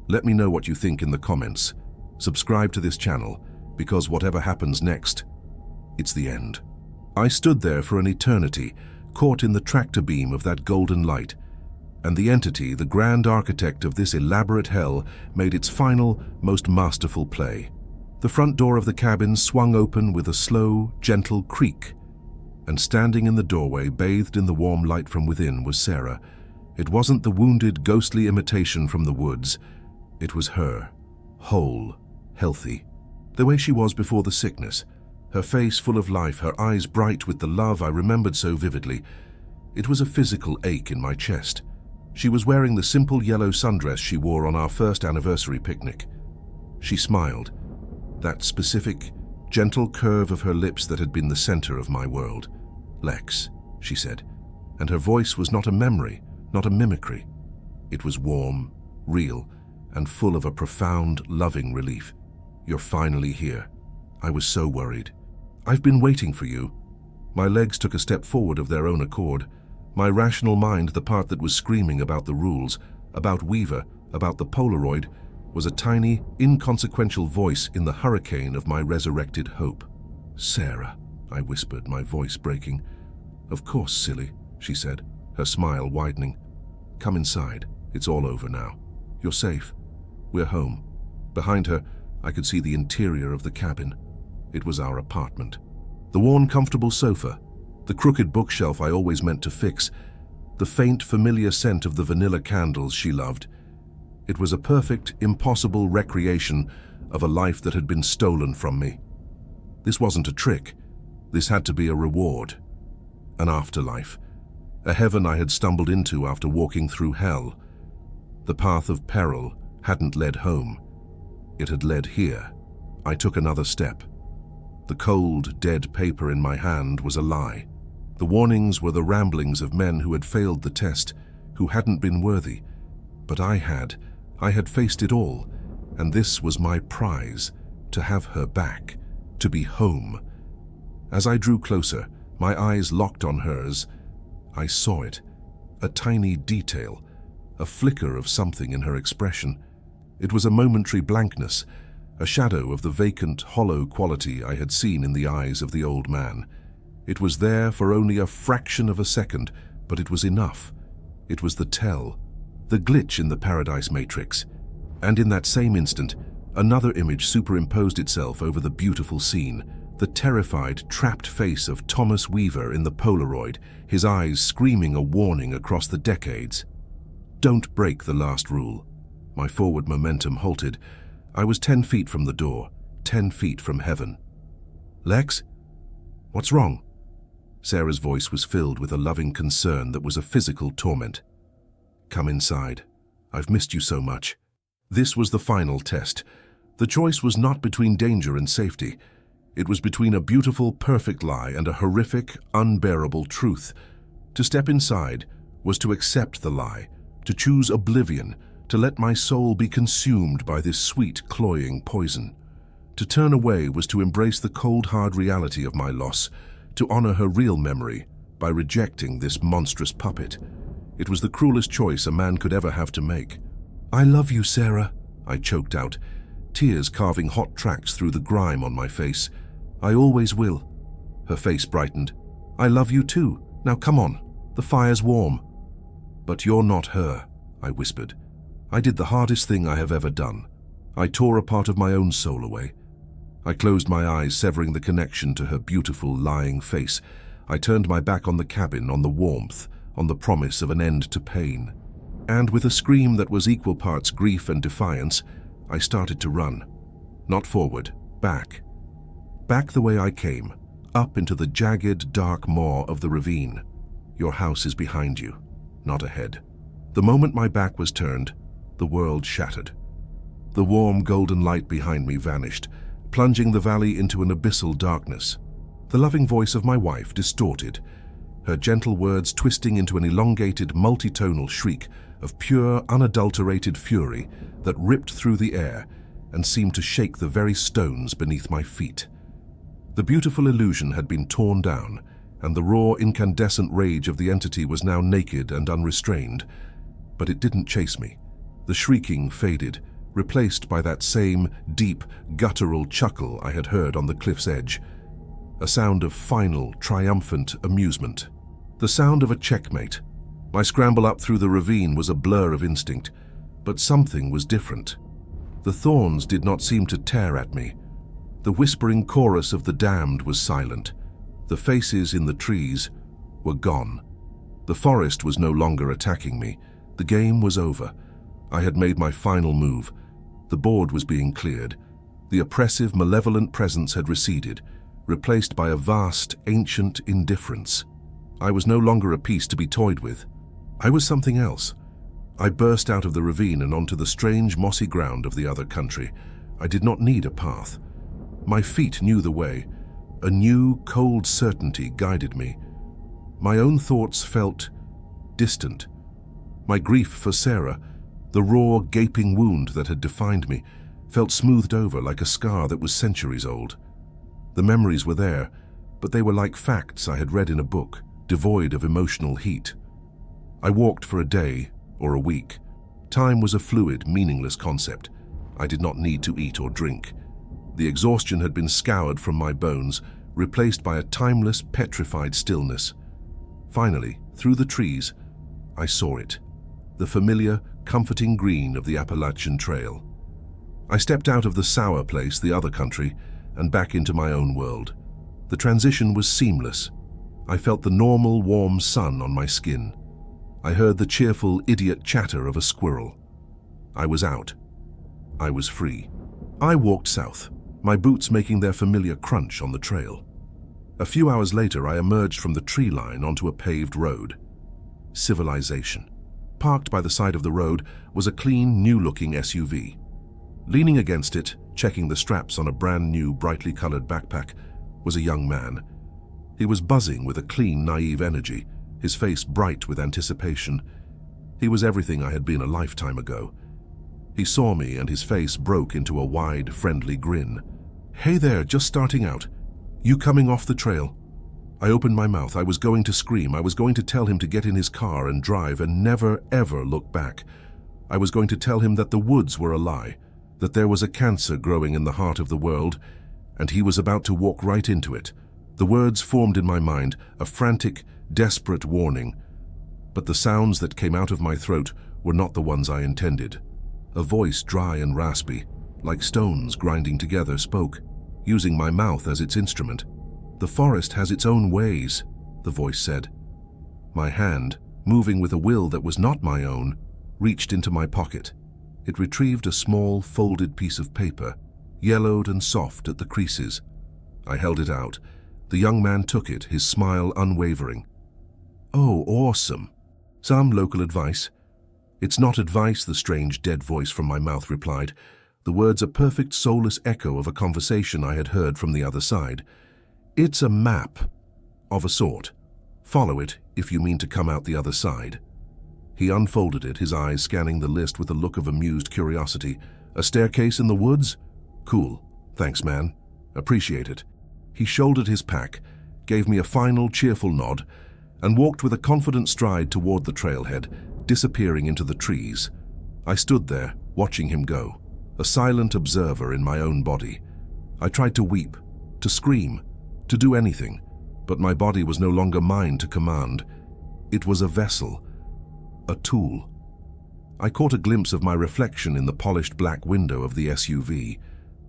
Let me know what you think in the comments. Subscribe to this channel, because whatever happens next, it's the end. I stood there for an eternity, caught in the tractor beam of that golden light, and the entity, the grand architect of this elaborate hell, made its final, most masterful play. The front door of the cabin swung open with a slow, gentle creak, and standing in the doorway, bathed in the warm light from within, was Sarah. It wasn't the wounded, ghostly imitation from the woods. It was her, whole, healthy, the way she was before the sickness, her face full of life, her eyes bright with the love I remembered so vividly. It was a physical ache in my chest. She was wearing the simple yellow sundress she wore on our first anniversary picnic. She smiled, that specific, gentle curve of her lips that had been the center of my world. "Lex," she said, and her voice was not a memory, not a mimicry. It was warm, real, and full of a profound, loving relief. "You're finally here. I was so worried. I've been waiting for you." My legs took a step forward of their own accord. My rational mind, the part that was screaming about the rules, about Weaver, about the Polaroid, was a tiny, inconsequential voice in the hurricane of my resurrected hope. "Sarah," I whispered, my voice breaking. "Of course, silly," she said, her smile widening. "Come inside. It's all over now. You're safe. We're home." Behind her, I could see the interior of the cabin. It was our apartment. The worn, comfortable sofa, the crooked bookshelf I always meant to fix, the faint, familiar scent of the vanilla candles she loved. It was a perfect, impossible recreation of a life that had been stolen from me. This wasn't a trick. This had to be a reward. An afterlife. A heaven I had stumbled into after walking through hell. The path of peril hadn't led home. It had led here. I took another step. The cold, dead paper in my hand was a lie. The warnings were the ramblings of men who had failed the test, who hadn't been worthy. But I had faced it all, and this was my prize, to have her back, to be home. As I drew closer, my eyes locked on hers. I saw it, a tiny detail, a flicker of something in her expression. It was a momentary blankness, a shadow of the vacant, hollow quality I had seen in the eyes of the old man. It was there for only a fraction of a second, but it was enough. It was the tell, the glitch in the Paradise Matrix. And in that same instant, another image superimposed itself over the beautiful scene, The terrified, trapped face of Thomas Weaver in the Polaroid, his eyes screaming a warning across the decades. Don't break the last rule. My forward momentum halted. I was 10 feet from the door, 10 feet from heaven. Lex? What's wrong? Sarah's voice was filled with a loving concern that was a physical torment. Come inside. I've missed you so much. This was the final test. The choice was not between danger and safety. It was between a beautiful, perfect lie and a horrific, unbearable truth. To step inside was to accept the lie, to choose oblivion, to let my soul be consumed by this sweet, cloying poison. To turn away was to embrace the cold, hard reality of my loss, to honor her real memory by rejecting this monstrous puppet. It was the cruelest choice a man could ever have to make. I love you, Sarah, I choked out, tears carving hot tracks through the grime on my face. I always will. Her face brightened. I love you too. Now come on. The fire's warm. But you're not her, I whispered. I did the hardest thing I have ever done. I tore a part of my own soul away. I closed my eyes, severing the connection to her beautiful, lying face. I turned my back on the cabin, on the warmth, on the promise of an end to pain. And with a scream that was equal parts grief and defiance, I started to run. Not forward, back. Back the way I came, up into the jagged, dark maw of the ravine. Your house is behind you, not ahead. The moment my back was turned, the world shattered. The warm, golden light behind me vanished, plunging the valley into an abyssal darkness. The loving voice of my wife distorted, her gentle words twisting into an elongated, multitonal shriek of pure, unadulterated fury that ripped through the air and seemed to shake the very stones beneath my feet. The beautiful illusion had been torn down, and the raw, incandescent rage of the entity was now naked and unrestrained. But it didn't chase me. The shrieking faded, replaced by that same deep, guttural chuckle I had heard on the cliff's edge. A sound of final, triumphant amusement. The sound of a checkmate. My scramble up through the ravine was a blur of instinct, but something was different. The thorns did not seem to tear at me. The whispering chorus of the damned was silent. The faces in the trees were gone. The forest was no longer attacking me. The game was over. I had made my final move. The board was being cleared. The oppressive, malevolent presence had receded, replaced by a vast, ancient indifference. I was no longer a piece to be toyed with. I was something else. I burst out of the ravine and onto the strange, mossy ground of the other country. I did not need a path. My feet knew the way. A new, cold certainty guided me. My own thoughts felt distant. My grief for Sarah, the raw, gaping wound that had defined me, felt smoothed over like a scar that was centuries old. The memories were there, but they were like facts I had read in a book, devoid of emotional heat. I walked for a day or a week. Time was a fluid, meaningless concept. I did not need to eat or drink. The exhaustion had been scoured from my bones, replaced by a timeless, petrified stillness. Finally, through the trees, I saw it. The familiar, comforting green of the Appalachian Trail. I stepped out of the sour place, the other country, and back into my own world. The transition was seamless. I felt the normal, warm sun on my skin. I heard the cheerful, idiot chatter of a squirrel. I was out. I was free. I walked south, my boots making their familiar crunch on the trail. A few hours later, I emerged from the tree line onto a paved road. Civilization. Parked by the side of the road was a clean, new-looking SUV. Leaning against it, checking the straps on a brand-new, brightly colored backpack, was a young man. He was buzzing with a clean, naive energy, his face bright with anticipation. He was everything I had been a lifetime ago. He saw me and his face broke into a wide, friendly grin. "Hey there, just starting out. You coming off the trail?" I opened my mouth. I was going to scream. I was going to tell him to get in his car and drive and never, ever look back. I was going to tell him that the woods were a lie, that there was a cancer growing in the heart of the world, and he was about to walk right into it. The words formed in my mind, a frantic, desperate warning. But the sounds that came out of my throat were not the ones I intended. A voice dry and raspy, like stones grinding together, spoke. using my mouth as its instrument. "The forest has its own ways," the voice said. My hand, moving with a will that was not my own, reached into my pocket. It retrieved a small, folded piece of paper, yellowed and soft at the creases. I held it out. The young man took it, his smile unwavering. "Oh, awesome. Some local advice?" "It's not advice," the strange, dead voice from my mouth replied. The words a perfect soulless echo of a conversation I had heard from the other side. "It's a map, of a sort. Follow it if you mean to come out the other side." He unfolded it, his eyes scanning the list with a look of amused curiosity. "A staircase in the woods? Cool. Thanks, man. Appreciate it." He shouldered his pack, gave me a final cheerful nod, and walked with a confident stride toward the trailhead, disappearing into the trees. I stood there, watching him go, a silent observer in my own body. I tried to weep, to scream, to do anything, but my body was no longer mine to command. It was a vessel, a tool. I caught a glimpse of my reflection in the polished black window of the SUV.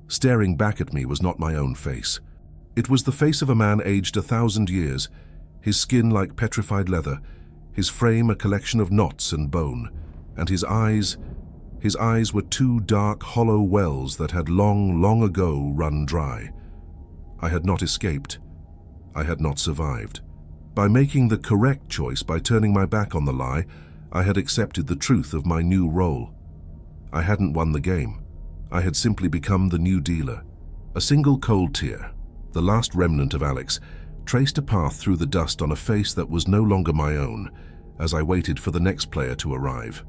Staring back at me was not my own face. It was the face of a man aged 1,000 years, his skin like petrified leather, his frame a collection of knots and bone, and his eyes were two dark, hollow wells that had long, long ago run dry. I had not escaped. I had not survived. By making the correct choice, by turning my back on the lie, I had accepted the truth of my new role. I hadn't won the game. I had simply become the new dealer. A single cold tear, the last remnant of Alex, traced a path through the dust on a face that was no longer my own, as I waited for the next player to arrive.